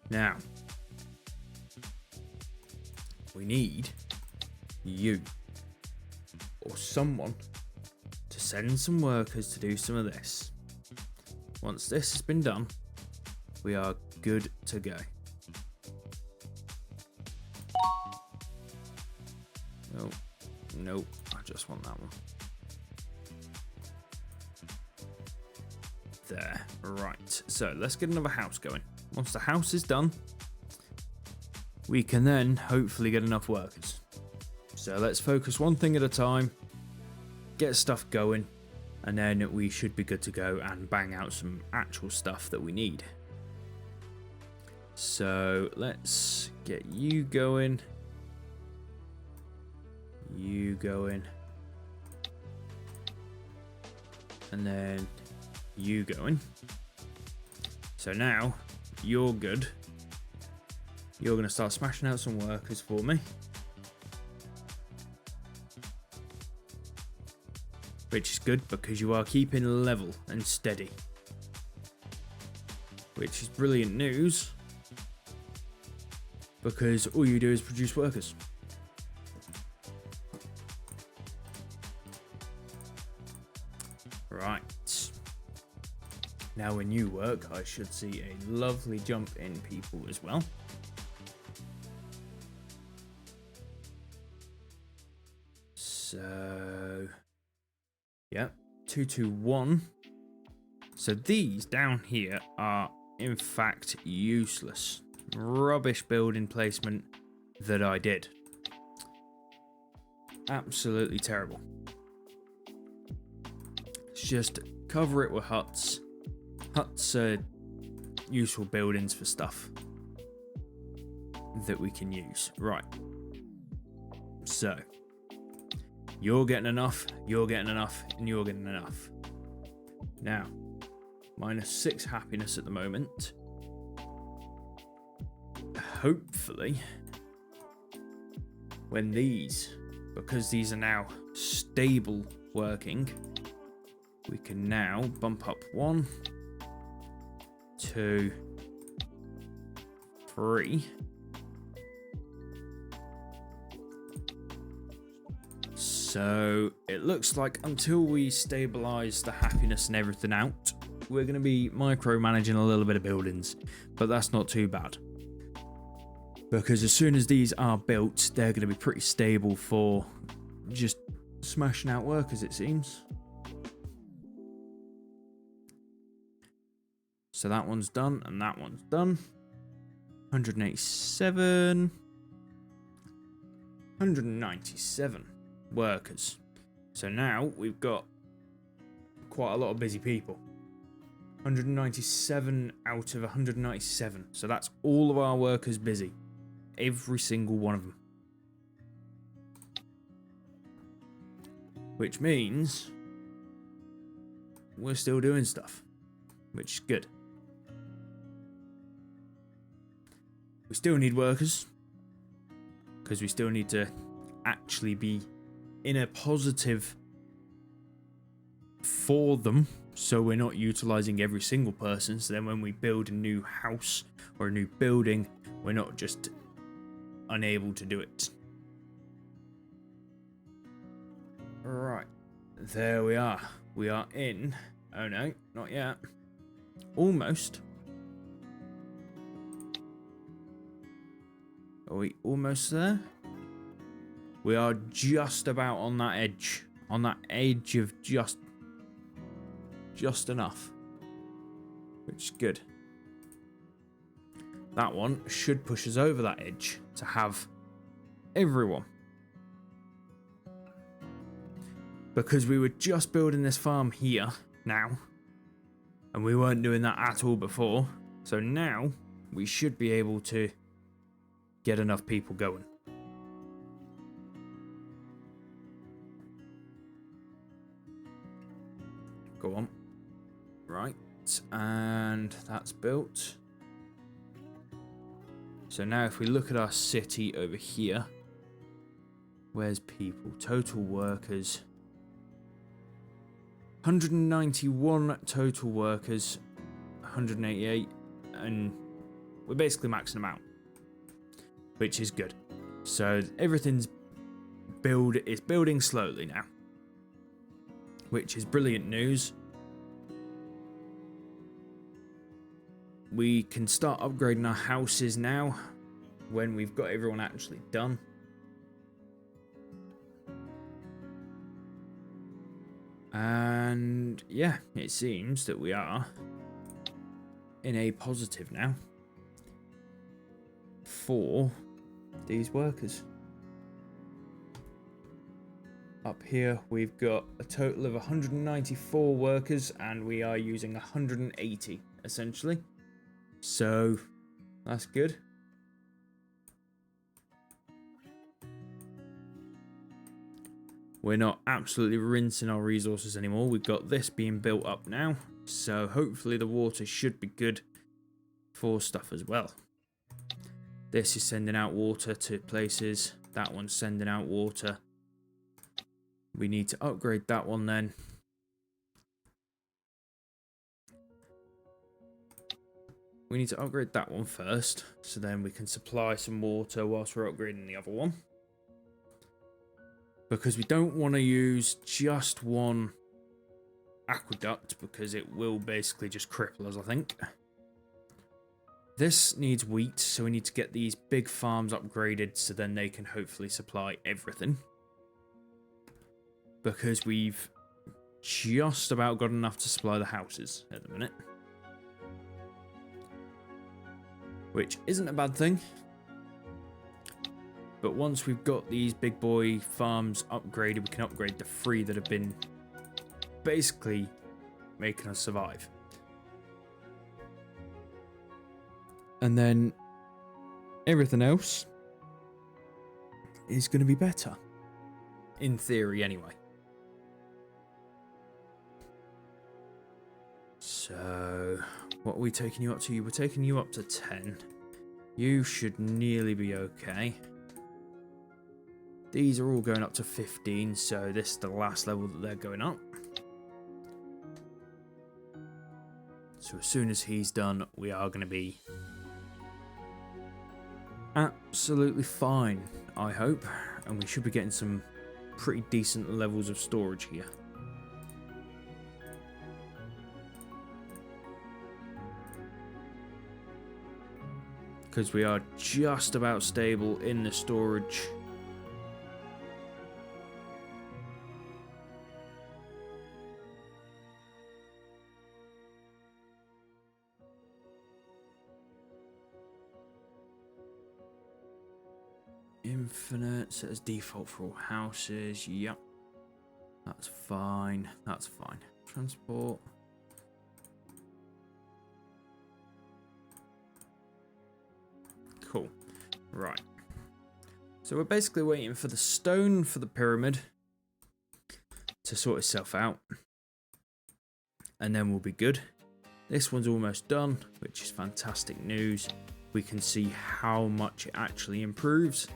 Now, we need you or someone to send some workers to do some of this. Once this has been done, we are good to go. Oh, nope, I just want that one. There, right. So let's get another house going. Once the house is done, we can then hopefully get enough workers. So let's focus one thing at a time, get stuff going, and then we should be good to go and bang out some actual stuff that we need. So let's get you going. You going. And then you going. So now you're good. You're going to start smashing out some workers for me. Which is good because you are keeping level and steady. Which is brilliant news. Because all you do is produce workers. Right. Now when you work, I should see a lovely jump in people as well. So, yeah, 221. So these down here are in fact useless. Rubbish building placement that I did. Absolutely terrible. Just cover it with huts. Huts are useful buildings for stuff that we can use. Right. So, you're getting enough, you're getting enough, and you're getting enough. Now, -6 happiness at the moment. Hopefully, when these, because these are now stable working, we can now bump up 1, 2, 3. So it looks like until we stabilize the happiness and everything out, we're going to be micromanaging a little bit of buildings, but that's not too bad. Because as soon as these are built, they're going to be pretty stable for just smashing out workers, it seems. So that one's done, and that one's done. 187. 197 workers. So now we've got quite a lot of busy people. 197 out of 197. So that's all of our workers busy. Every single one of them. Which means we're still doing stuff, which is good. We still need workers because we still need to actually be in a positive for them, so we're not utilizing every single person. So then when we build a new house or a new building, we're not just unable to do it. Right, there we are. We are in. Oh no, not yet. Almost. Are we almost there? We are just about on that edge. On that edge of just enough. Which is good. That one should push us over that edge to have everyone. Because we were just building this farm here now. And we weren't doing that at all before. So now we should be able to get enough people going. Go on. Right. And that's built. So now if we look at our city over here. Where's people? Total workers. 191 total workers. 188. And we're basically maxing them out. Which is good. So everything's building slowly now. Which is brilliant news. We can start upgrading our houses now when we've got everyone actually done. And yeah, it seems that we are in a positive now for these workers. Up here we've got a total of 194 workers and we are using 180 essentially. So that's good. We're not absolutely rinsing our resources anymore. We've got this being built up now. So hopefully the water should be good for stuff as well. This is sending out water to places. That one's sending out water. We need to upgrade that one then. We need to upgrade that one first, so then we can supply some water whilst we're upgrading the other one. Because we don't want to use just one aqueduct, because it will basically just cripple us, I think. This needs wheat, so we need to get these big farms upgraded so then they can hopefully supply everything. Because we've just about got enough to supply the houses at the minute. Which isn't a bad thing. But once we've got these big boy farms upgraded, we can upgrade the 3 that have been basically making us survive. And then everything else is going to be better. In theory, anyway. So, what are we taking you up to? We're taking you up to 10. You should nearly be okay. These are all going up to 15, so this is the last level that they're going up. So as soon as he's done, we are going to be absolutely fine, I hope. And we should be getting some pretty decent levels of storage here. Because we are just about stable in the storage. Infinite, set as default for all houses. Yep. That's fine. That's fine. Transport. Cool. Right. So we're basically waiting for the stone for the pyramid to sort itself out. And then we'll be good. This one's almost done, which is fantastic news. We can see how much it actually improves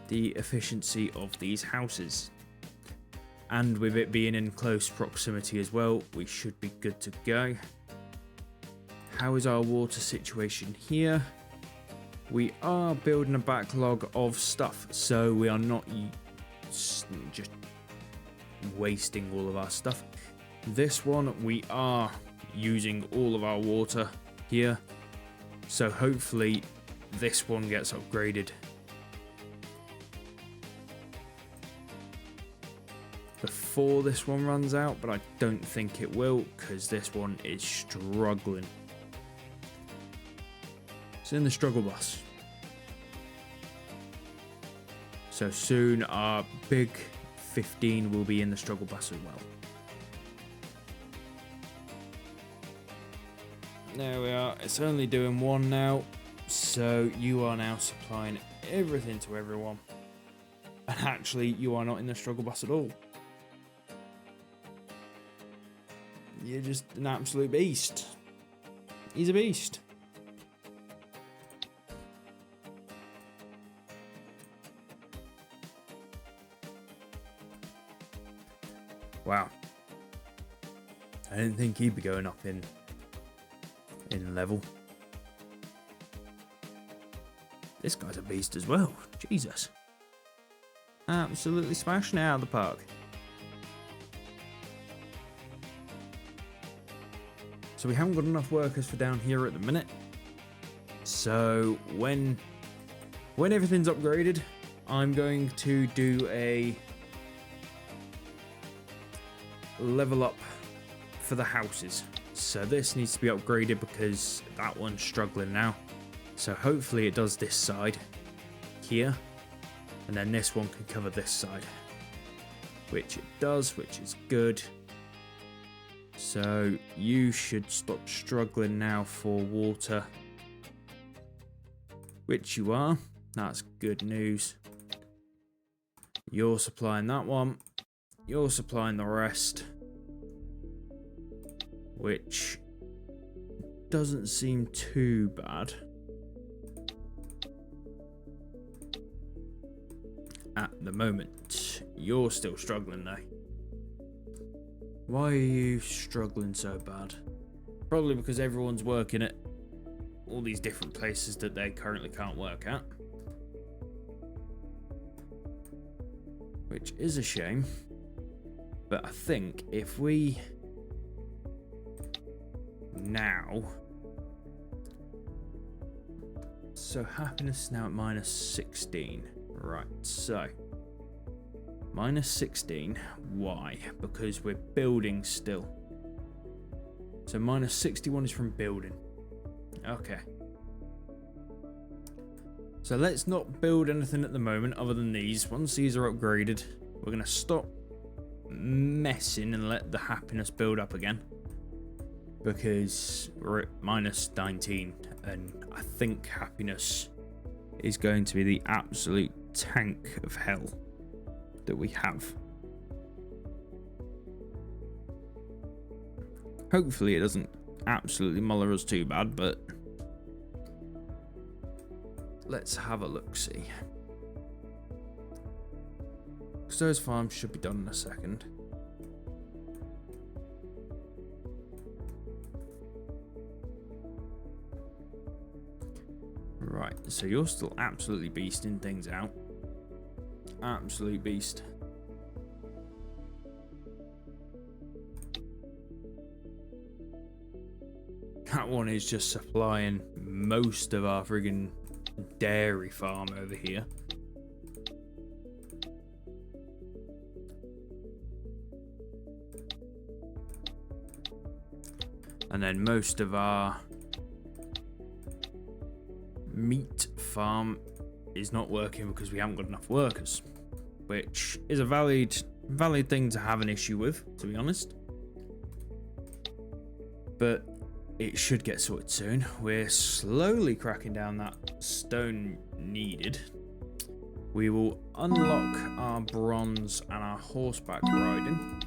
the efficiency of these houses. And with it being in close proximity as well, we should be good to go. How is our water situation here? We are building a backlog of stuff, so we are not just wasting all of our stuff. This one, we are using all of our water here, so hopefully this one gets upgraded before this one runs out, but I don't think it will, because this one is struggling. It's in the struggle bus. So soon our big 15 will be in the struggle bus as well. There we are. It's only doing one now. So you are now supplying everything to everyone. And actually, you are not in the struggle bus at all. You're just an absolute beast. He's a beast. Wow. I didn't think he'd be going up in level. This guy's a beast as well. Jesus. Absolutely smashing it out of the park. So we haven't got enough workers for down here at the minute. So when everything's upgraded, I'm going to do a level up for the houses. So this needs to be upgraded because that one's struggling now. So hopefully it does this side here, and then this one can cover this side, which it does, which is good. So you should stop struggling now for water, which you are. That's good news. You're supplying that one. You're supplying the rest, which doesn't seem too bad at the moment. You're still struggling though. Why are you struggling so bad? Probably because everyone's working at all these different places that they currently can't work at. Which is a shame. But I think if we now... So happiness now at minus 16. Right, so minus 16. Why? Because we're building still. So minus 61 is from building. Okay. So let's not build anything at the moment other than these. Once these are upgraded, we're going to stop messing and let the happiness build up again. Because we're at minus 19 and I think happiness is going to be the absolute tank of hell that we have. Hopefully it doesn't absolutely muller us too bad, but let's have a look-see. Because those farms should be done in a second. Right, so you're still absolutely beasting things out. Absolute beast. That one is just supplying most of our friggin' dairy farm over here. And then most of our meat farm is not working because we haven't got enough workers, which is a valid thing to have an issue with, to be honest. But it should get sorted soon. We're slowly cracking down that stone needed. We will unlock our bronze and our horseback riding.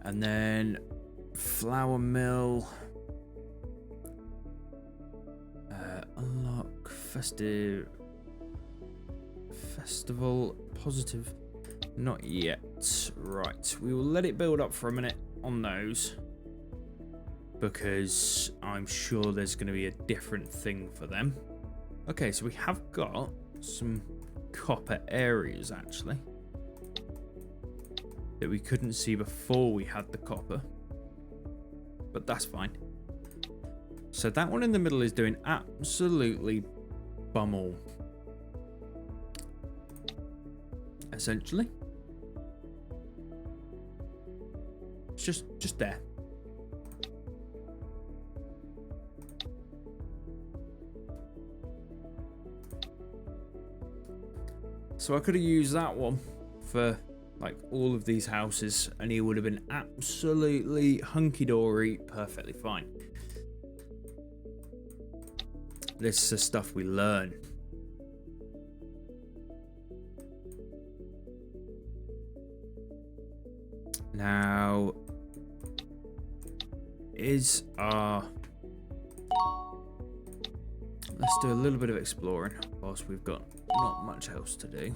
And then flour mill. Unlock festival positive. Not yet. Right. We will let it build up for a minute on those, because I'm sure there's going to be a different thing for them. Okay, so we have got some copper areas actually that we couldn't see before we had the copper, but that's fine. So that one in the middle is doing absolutely bum all, essentially. It's just there. So I could have used that one for like all of these houses and he would have been absolutely hunky-dory, perfectly fine. This is the stuff we learn. Now, is our... Let's do a little bit of exploring whilst we've got not much else to do.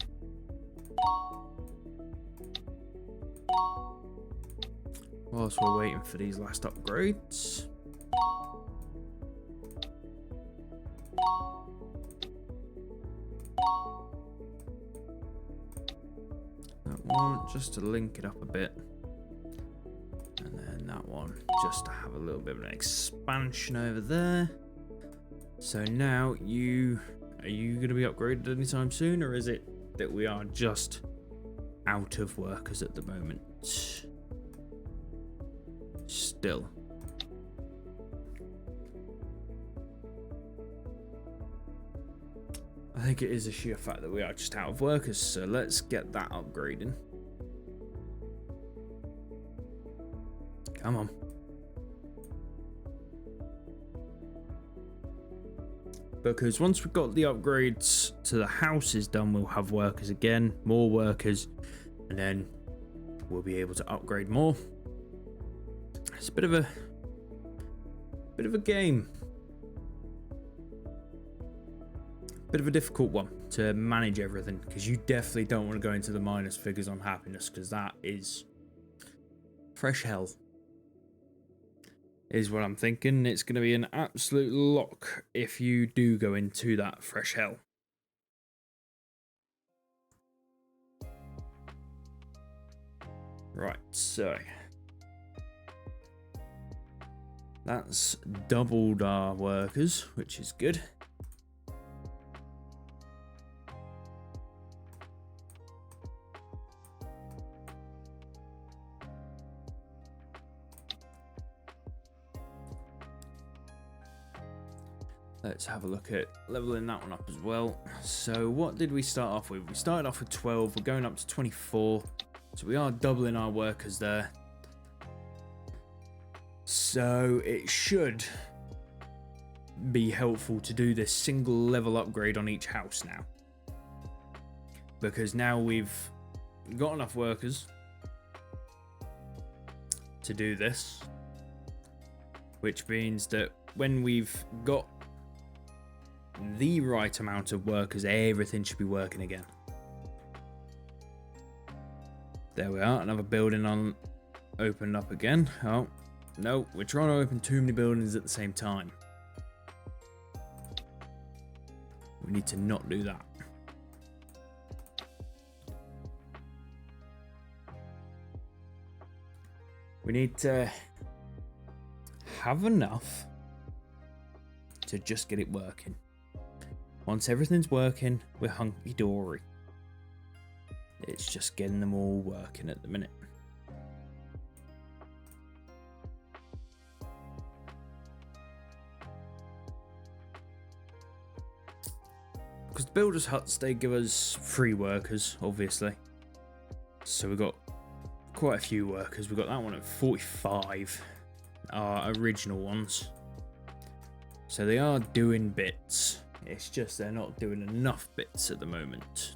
Whilst we're waiting for these last upgrades. That one just to link it up a bit. And then that one just to have a little bit of an expansion over there. So now are you going to be upgraded anytime soon, or is it that we are just out of workers at the moment? Still. I think it is a sheer fact that we are just out of workers, so let's get that upgrading. Come on. Because once we've got the upgrades to the houses done, we'll have workers again, more workers, and then we'll be able to upgrade more. It's a bit of Bit of a game. Bit of a difficult one to manage everything, because you definitely don't want to go into the minus figures on happiness, because that is fresh hell. Is what I'm thinking. It's going to be an absolute lock if you do go into that fresh hell. Right, so that's doubled our workers, which is good. Let's have a look at leveling that one up as well. So what did we start off with? We started off with 12. We're going up to 24. So we are doubling our workers there. So it should be helpful to do this single level upgrade on each house now. Because now we've got enough workers to do this. Which means that when we've got the right amount of workers, everything should be working again. There we are, another building on opened up again. Oh, no, we're trying to open too many buildings at the same time. We need to not do that. We need to have enough to just get it working. Once everything's working, we're hunky-dory. It's just getting them all working at the minute. Because the builders' huts, they give us free workers, obviously. So we've got quite a few workers. We've got that one at 45, our original ones. So they are doing bits. It's just they're not doing enough bits at the moment.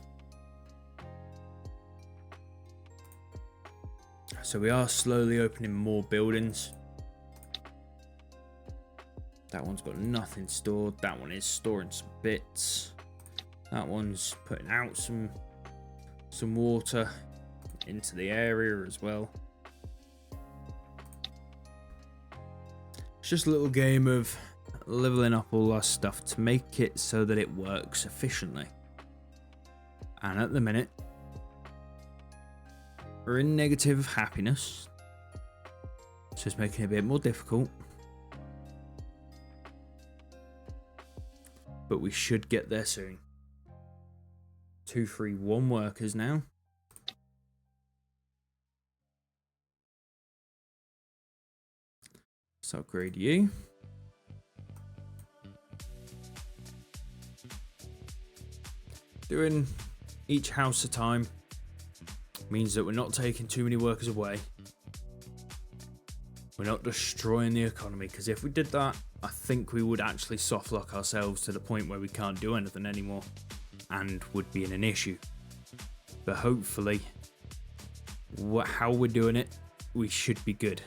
So we are slowly opening more buildings. That one's got nothing stored. That one is storing some bits. That one's putting out some water into the area as well. It's just a little game of leveling up all our stuff to make it so that it works efficiently. And at the minute, we're in negative happiness, so it's making it a bit more difficult. But we should get there soon. 2, 3, 1 workers now. Let's upgrade you. Doing each house a time means that we're not taking too many workers away. We're not destroying the economy, because if we did that, I think we would actually soft lock ourselves to the point where we can't do anything anymore and would be in an issue. But hopefully, how we're doing it, we should be good.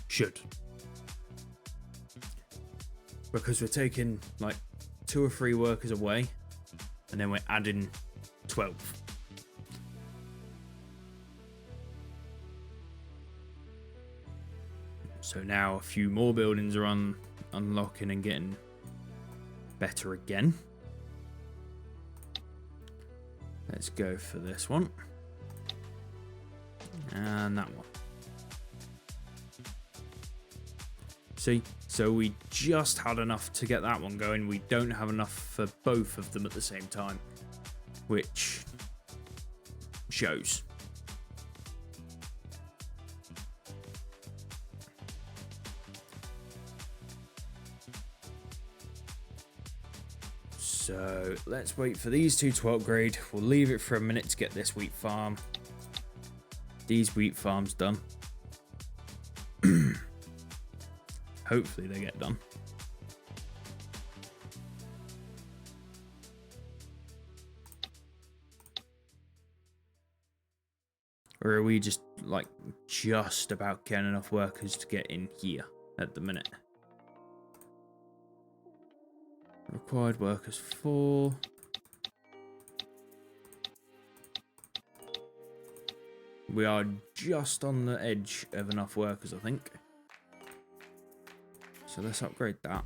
Should. Because we're taking like 2 or 3 workers away, and then we're adding 12. So now a few more buildings are unlocking and getting better again. Let's go for this one. And that one. See, so we just had enough to get that one going. We don't have enough for both of them at the same time, which shows. So let's wait for these two to upgrade. We'll leave it for a minute to get this wheat farm. These wheat farms done. Hopefully they get done. Or are we just about getting enough workers to get in here? at the minute. Required workers 4. We are just on the edge of enough workers, I think. So let's upgrade that.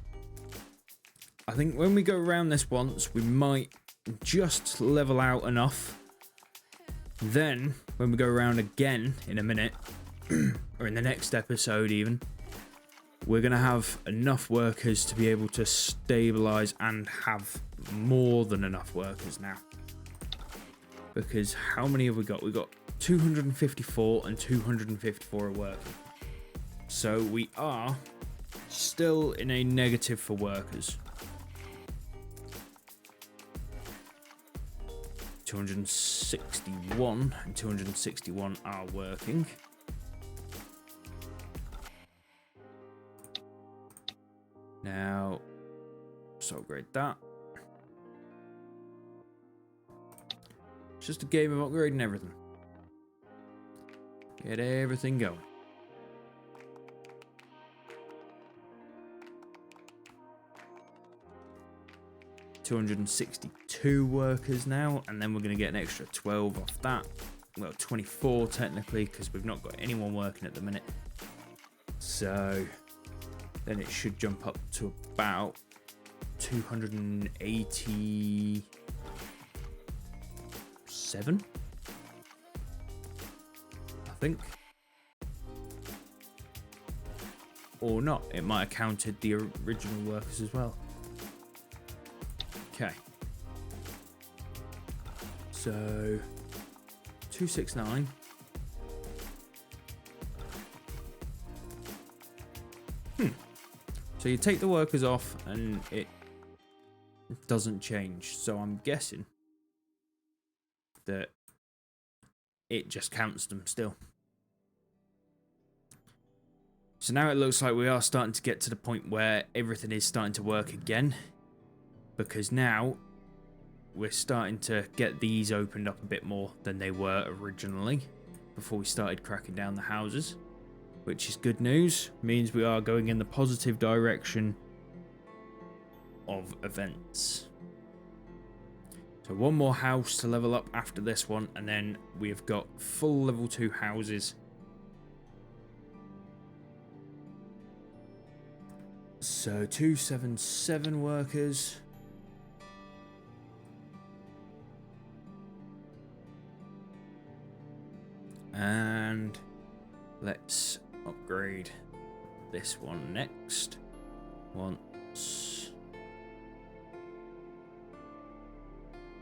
I think when we go around this once, we might just level out enough. Then, when we go around again in a minute, or in the next episode even, we're going to have enough workers to be able to stabilize and have more than enough workers now. Because how many have we got? We've got 254 and 254 are working. So we are still in a negative for workers. 261 and 261 are working. Now, let's upgrade that. It's just a game of upgrading everything. Get everything going. $262 workers now, and then we're going to get an extra 12 off that. Well, 24 technically, because we've not got anyone working at the minute. So then it should jump up to about 287, I think. Or not, it might have counted the original workers as well. Okay. So 269. So you take the workers off and it doesn't change. So I'm guessing that it just counts them still. So now it looks like we are starting to get to the point where everything is starting to work again. Because now we're starting to get these opened up a bit more than they were originally before we started cracking down the houses. Which is good news, means we are going in the positive direction of events. So one more house to level up after this one, and then we've got full level 2 houses. So 277 workers. And let's upgrade this one next. Once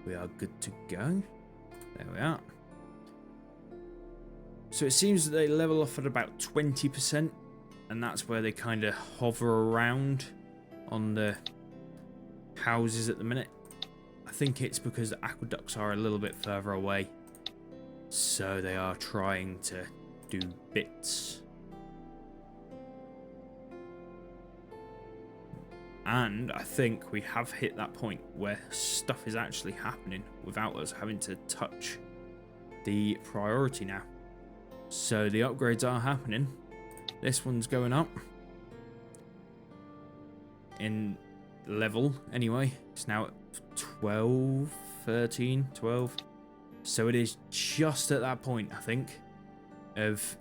we are good to go. There we are. So it seems that they level off at about 20%, and that's where they kind of hover around on the houses at the minute. I think it's because the aqueducts are a little bit further away, so they are trying to do bits. And I think we have hit that point where stuff is actually happening without us having to touch the priority now. So the upgrades are happening. This one's going up in level anyway. It's now at 12, 13, 12. So it is just at that point, I think, of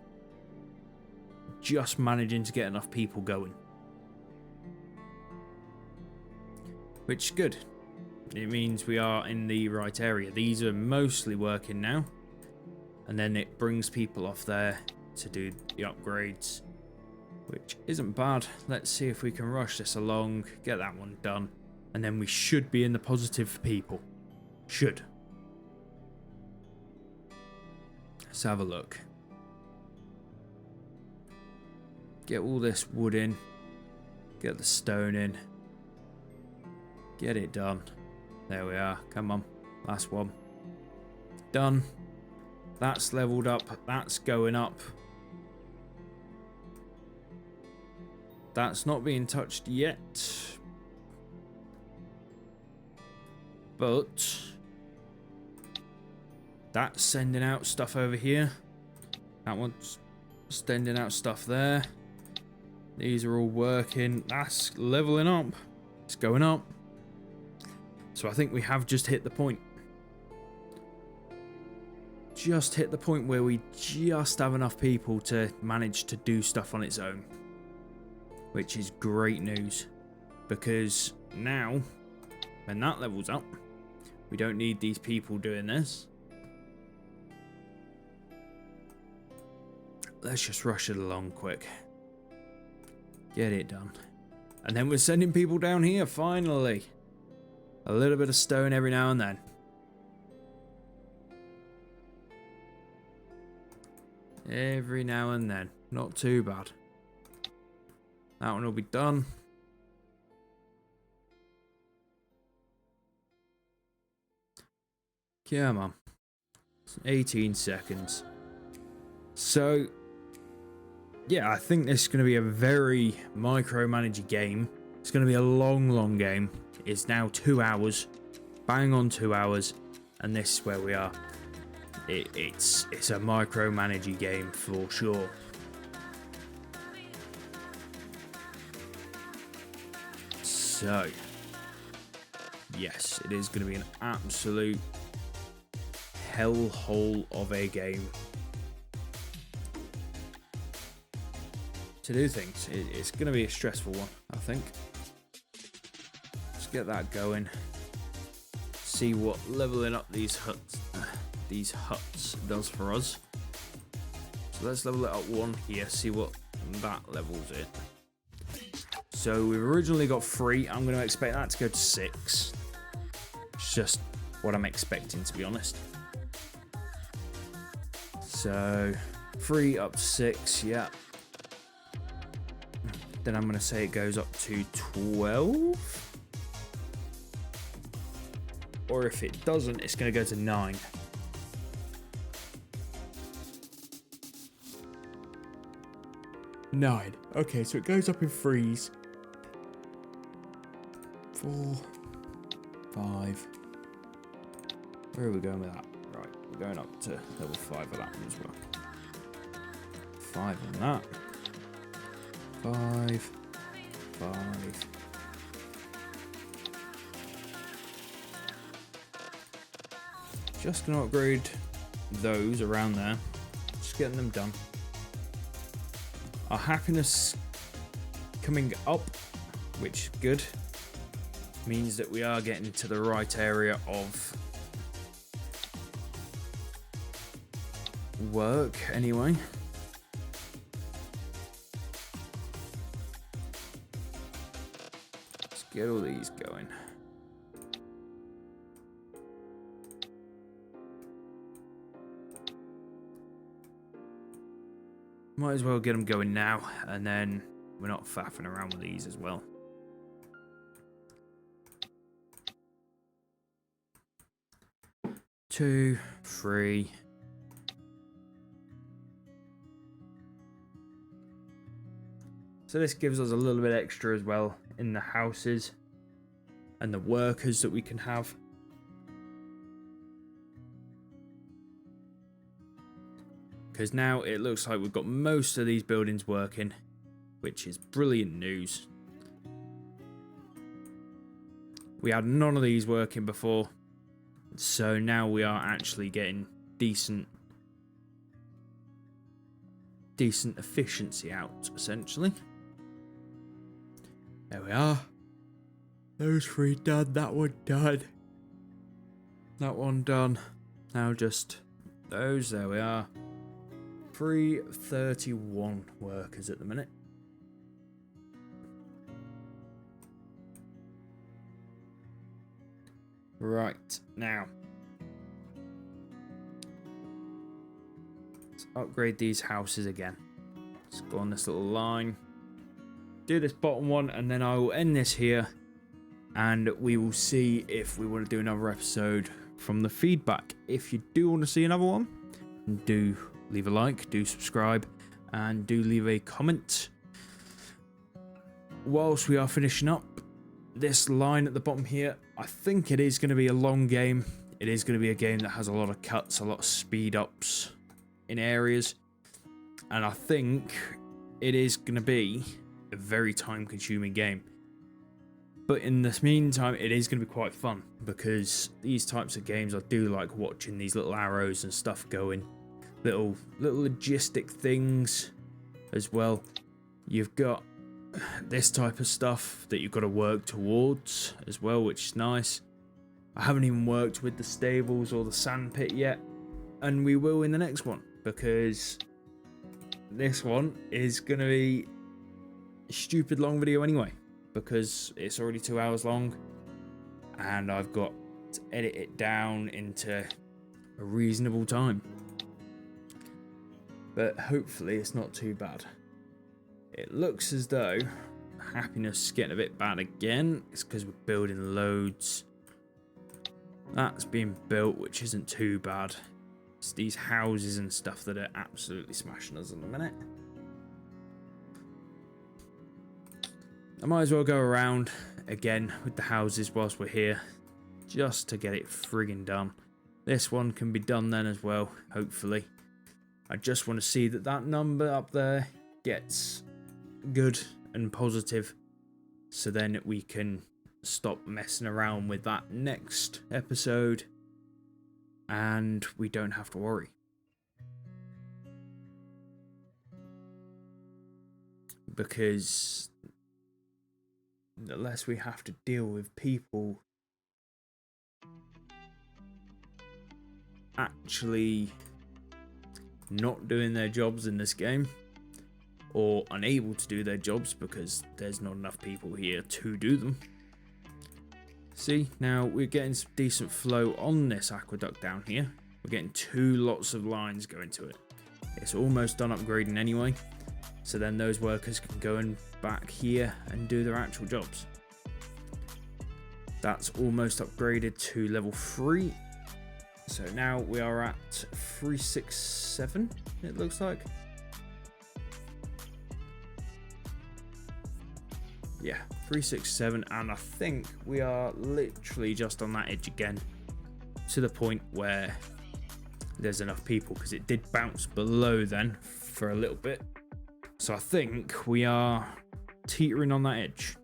just managing to get enough people going. Which is good. It means we are in the right area. These are mostly working now. And then it brings people off there to do the upgrades, which isn't bad. Let's see if we can rush this along, get that one done, and then we should be in the positive for people. Should. Let's have a look. Get all this wood in. Get the stone in. Get it done. There we are. Come on. Last one. Done. That's leveled up. That's going up. That's not being touched yet. But that's sending out stuff over here. That one's sending out stuff there. These are all working. That's leveling up. It's going up. So I think we have just hit the point. Just hit the point where we just have enough people to manage to do stuff on its own. Which is great news. Because now, when that levels up, we don't need these people doing this. Let's just rush it along quick. Get it done. And then we're sending people down here, finally. A little bit of stone every now and then. Every now and then. Not too bad. That one will be done. Come on. 18 seconds. So, yeah, I think this is going to be a very micromanagey game. It's going to be a long, long game. It's now 2 hours. Bang on 2 hours. And this is where we are. It's a micromanagey game for sure. So, yes, it is going to be an absolute hellhole of a game to do things. It's going to be a stressful one, I think. Let's get that going. See what leveling up these huts does for us. So let's level it up 1 here, see what that levels it. So we've originally got 3. I'm going to expect that to go to 6. It's just what I'm expecting, to be honest. So 3 up to 6, yeah. Then I'm going to say it goes up to 12. Or if it doesn't, it's going to go to 9. Nine. Okay, so it goes up in 3s. 4, 5. Where are we going with that? Right, we're going up to level 5 of that one as well. 5 on that. 5. 5. Just gonna upgrade those around there. Just getting them done. Our happiness coming up, which is good, means that we are getting to the right area of work anyway. Let's get all these going. Might as well get them going now, and then we're not faffing around with these as well. Two, 3. So this gives us a little bit extra as well in the houses and the workers that we can have. Because now it looks like we've got most of these buildings working, which is brilliant news. We had none of these working before, so now we are actually getting decent efficiency out, essentially. There we are. Those 3 done, that one done. That one done. Now just those, there we are. 331 workers at the minute. Right, now let's upgrade these houses again. Let's go on this little line, do this bottom one, and then I will end this here, and we will see if we want to do another episode from the feedback. If you do want to see another one, do leave a like, do subscribe, and do leave a comment. Whilst we are finishing up this line at the bottom here, I think it is going to be a long game. It is going to be a game that has a lot of cuts, a lot of speed ups in areas, and I think it is going to be a very time-consuming game. But in the meantime, it is going to be quite fun, because these types of games, I do like watching these little arrows and stuff going. Little logistic things as well. You've got this type of stuff that you've got to work towards as well, which is nice. I haven't even worked with the stables or the sandpit yet, and we will in the next one, because this one is going to be a stupid long video anyway, because it's already 2 hours long, and I've got to edit it down into a reasonable time. But hopefully it's not too bad. It looks as though happiness is getting a bit bad again. It's because we're building loads. That's being built, which isn't too bad. It's these houses and stuff that are absolutely smashing us in a minute. I might as well go around again with the houses whilst we're here, just to get it friggin' done. This one can be done then as well, hopefully. I just want to see that that number up there gets good and positive, so then we can stop messing around with that next episode and we don't have to worry. Because unless we have to deal with people actually not doing their jobs in this game, or unable to do their jobs because there's not enough people here to do them. See, now we're getting some decent flow on this aqueduct down here. We're getting 2 lots of lines going to it. It's almost done upgrading anyway, so then those workers can go in back here and do their actual jobs. That's almost upgraded to level 3. So now we are at 367, it looks like. Yeah, 367, and I think we are literally just on that edge again, to the point where there's enough people, because it did bounce below then for a little bit. So I think we are teetering on that edge,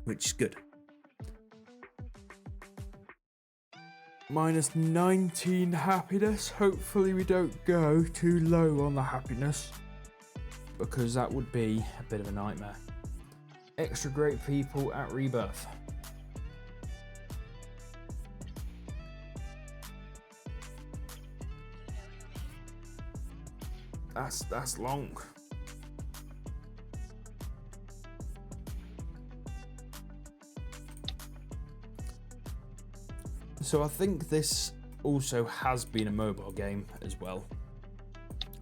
which is good. Minus 19 happiness. Hopefully we don't go too low on the happiness, because that would be a bit of a nightmare. Extra great people at rebirth. That's long. So I think this also has been a mobile game as well,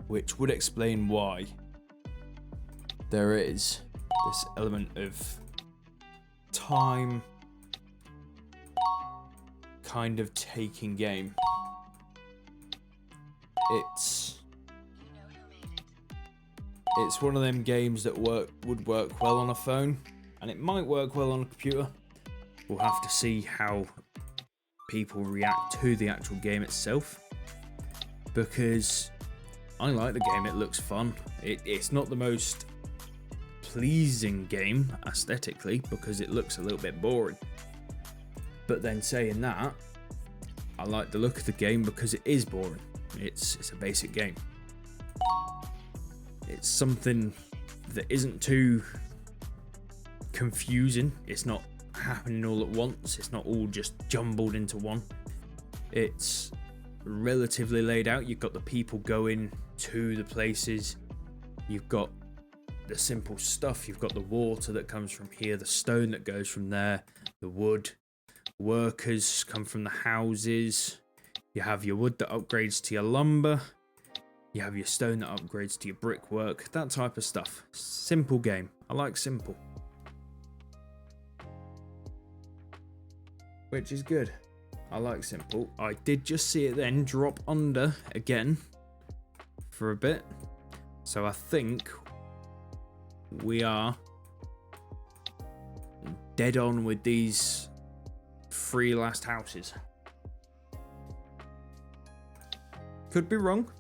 which would explain why there is this element of time kind of taking game. It's one of them games that would work well on a phone, and it might work well on a computer. We'll have to see how people react to the actual game itself, because I like the game. It looks fun. It's not the most pleasing game aesthetically, because it looks a little bit boring, but then saying that, I like the look of the game because it is boring. It's a basic game. It's something that isn't too confusing. It's not happening all at once. It's not all just jumbled into one. It's relatively laid out. You've got the people going to the places. You've got the simple stuff. You've got the water that comes from here, the stone that goes from there, the wood. Workers come from the houses. You have your wood that upgrades to your lumber. You have your stone that upgrades to your brickwork. That type of stuff. Simple game. I like simple. Which is good. I like simple. I did just see it then drop under again for a bit. So I think we are dead on with these 3 last houses. Could be wrong,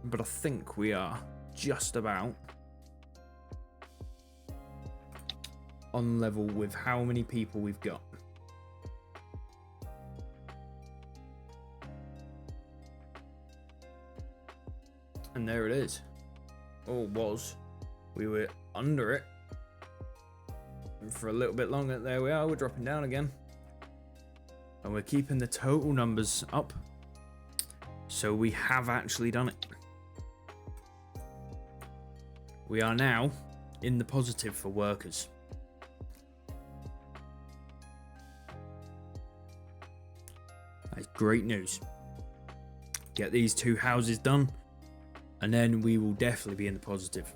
but I think we are just about on level with how many people we've got. And there it is. Or was. We were under it for a little bit longer. There we are. We're dropping down again. And we're keeping the total numbers up. So we have actually done it. We are now in the positive for workers. That's great news. Get these 2 houses done, and then we will definitely be in the positive.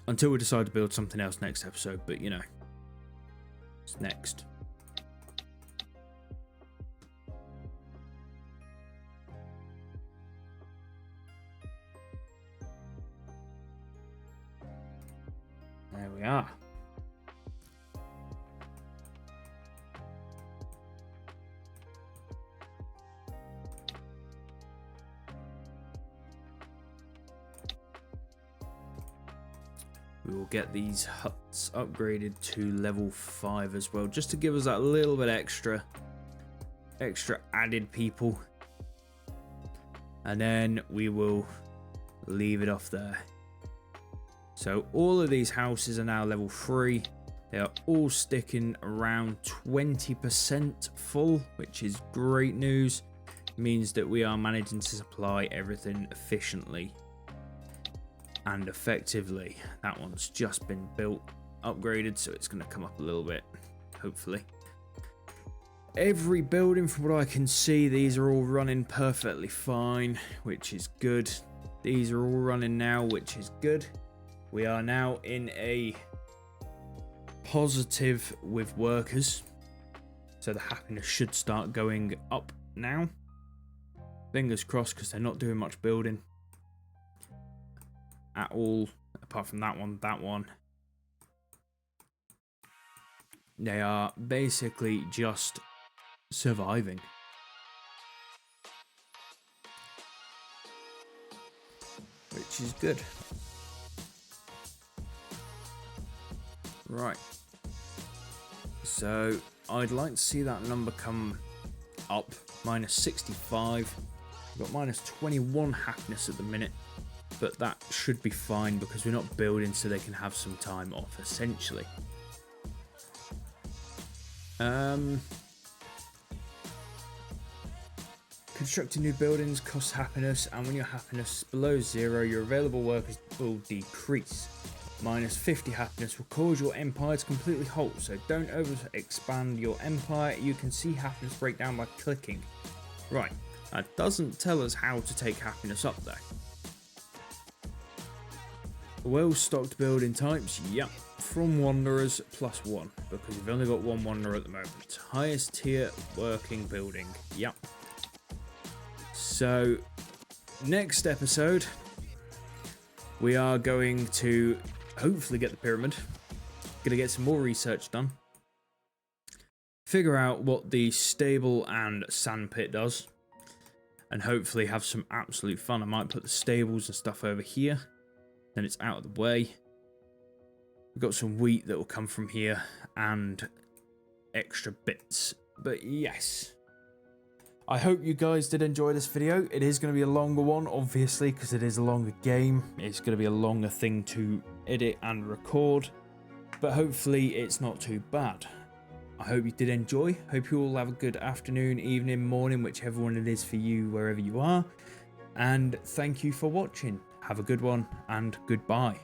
Until we decide to build something else next episode, but you know, it's next. There we are. We will get these huts upgraded to level 5 as well, just to give us that little bit extra added people. And then we will leave it off there. So all of these houses are now level 3. They are all sticking around 20% full, which is great news. It means that we are managing to supply everything efficiently and effectively. That one's just been built, upgraded, so it's going to come up a little bit, hopefully. Every building, from what I can see, these are all running perfectly fine, which is good. These are all running now, which is good. We are now in a positive with workers, so the happiness should start going up now. Fingers crossed, because they're not doing much building at all, apart from that one. They are basically just surviving. Which is good. Right. So, I'd like to see that number come up. Minus 65. We've got minus 21 happiness at the minute. But that should be fine because we're not building, so they can have some time off, essentially. Constructing new buildings costs happiness, and when your happiness is below 0, your available workers will decrease. Minus 50 happiness will cause your empire to completely halt, so don't over-expand your empire. You can see happiness break down by clicking. Right, that doesn't tell us how to take happiness up though. Well-stocked building types, yep, from Wanderers +1, because we've only got 1 Wanderer at the moment. Highest tier working building, yep. So, next episode, we are going to hopefully get the pyramid. Gonna get some more research done. Figure out what the stable and sandpit does. And hopefully have some absolute fun. I might put the stables and stuff over here. Then it's out of the way. We've got some wheat that will come from here and extra bits. But yes, I hope you guys did enjoy this video. It is going to be a longer one, obviously, because it is a longer game. It's going to be a longer thing to edit and record, but hopefully it's not too bad. I hope you did enjoy. Hope you all have a good afternoon, evening, morning, whichever one it is for you, wherever you are. And thank you for watching. Have a good one, and goodbye.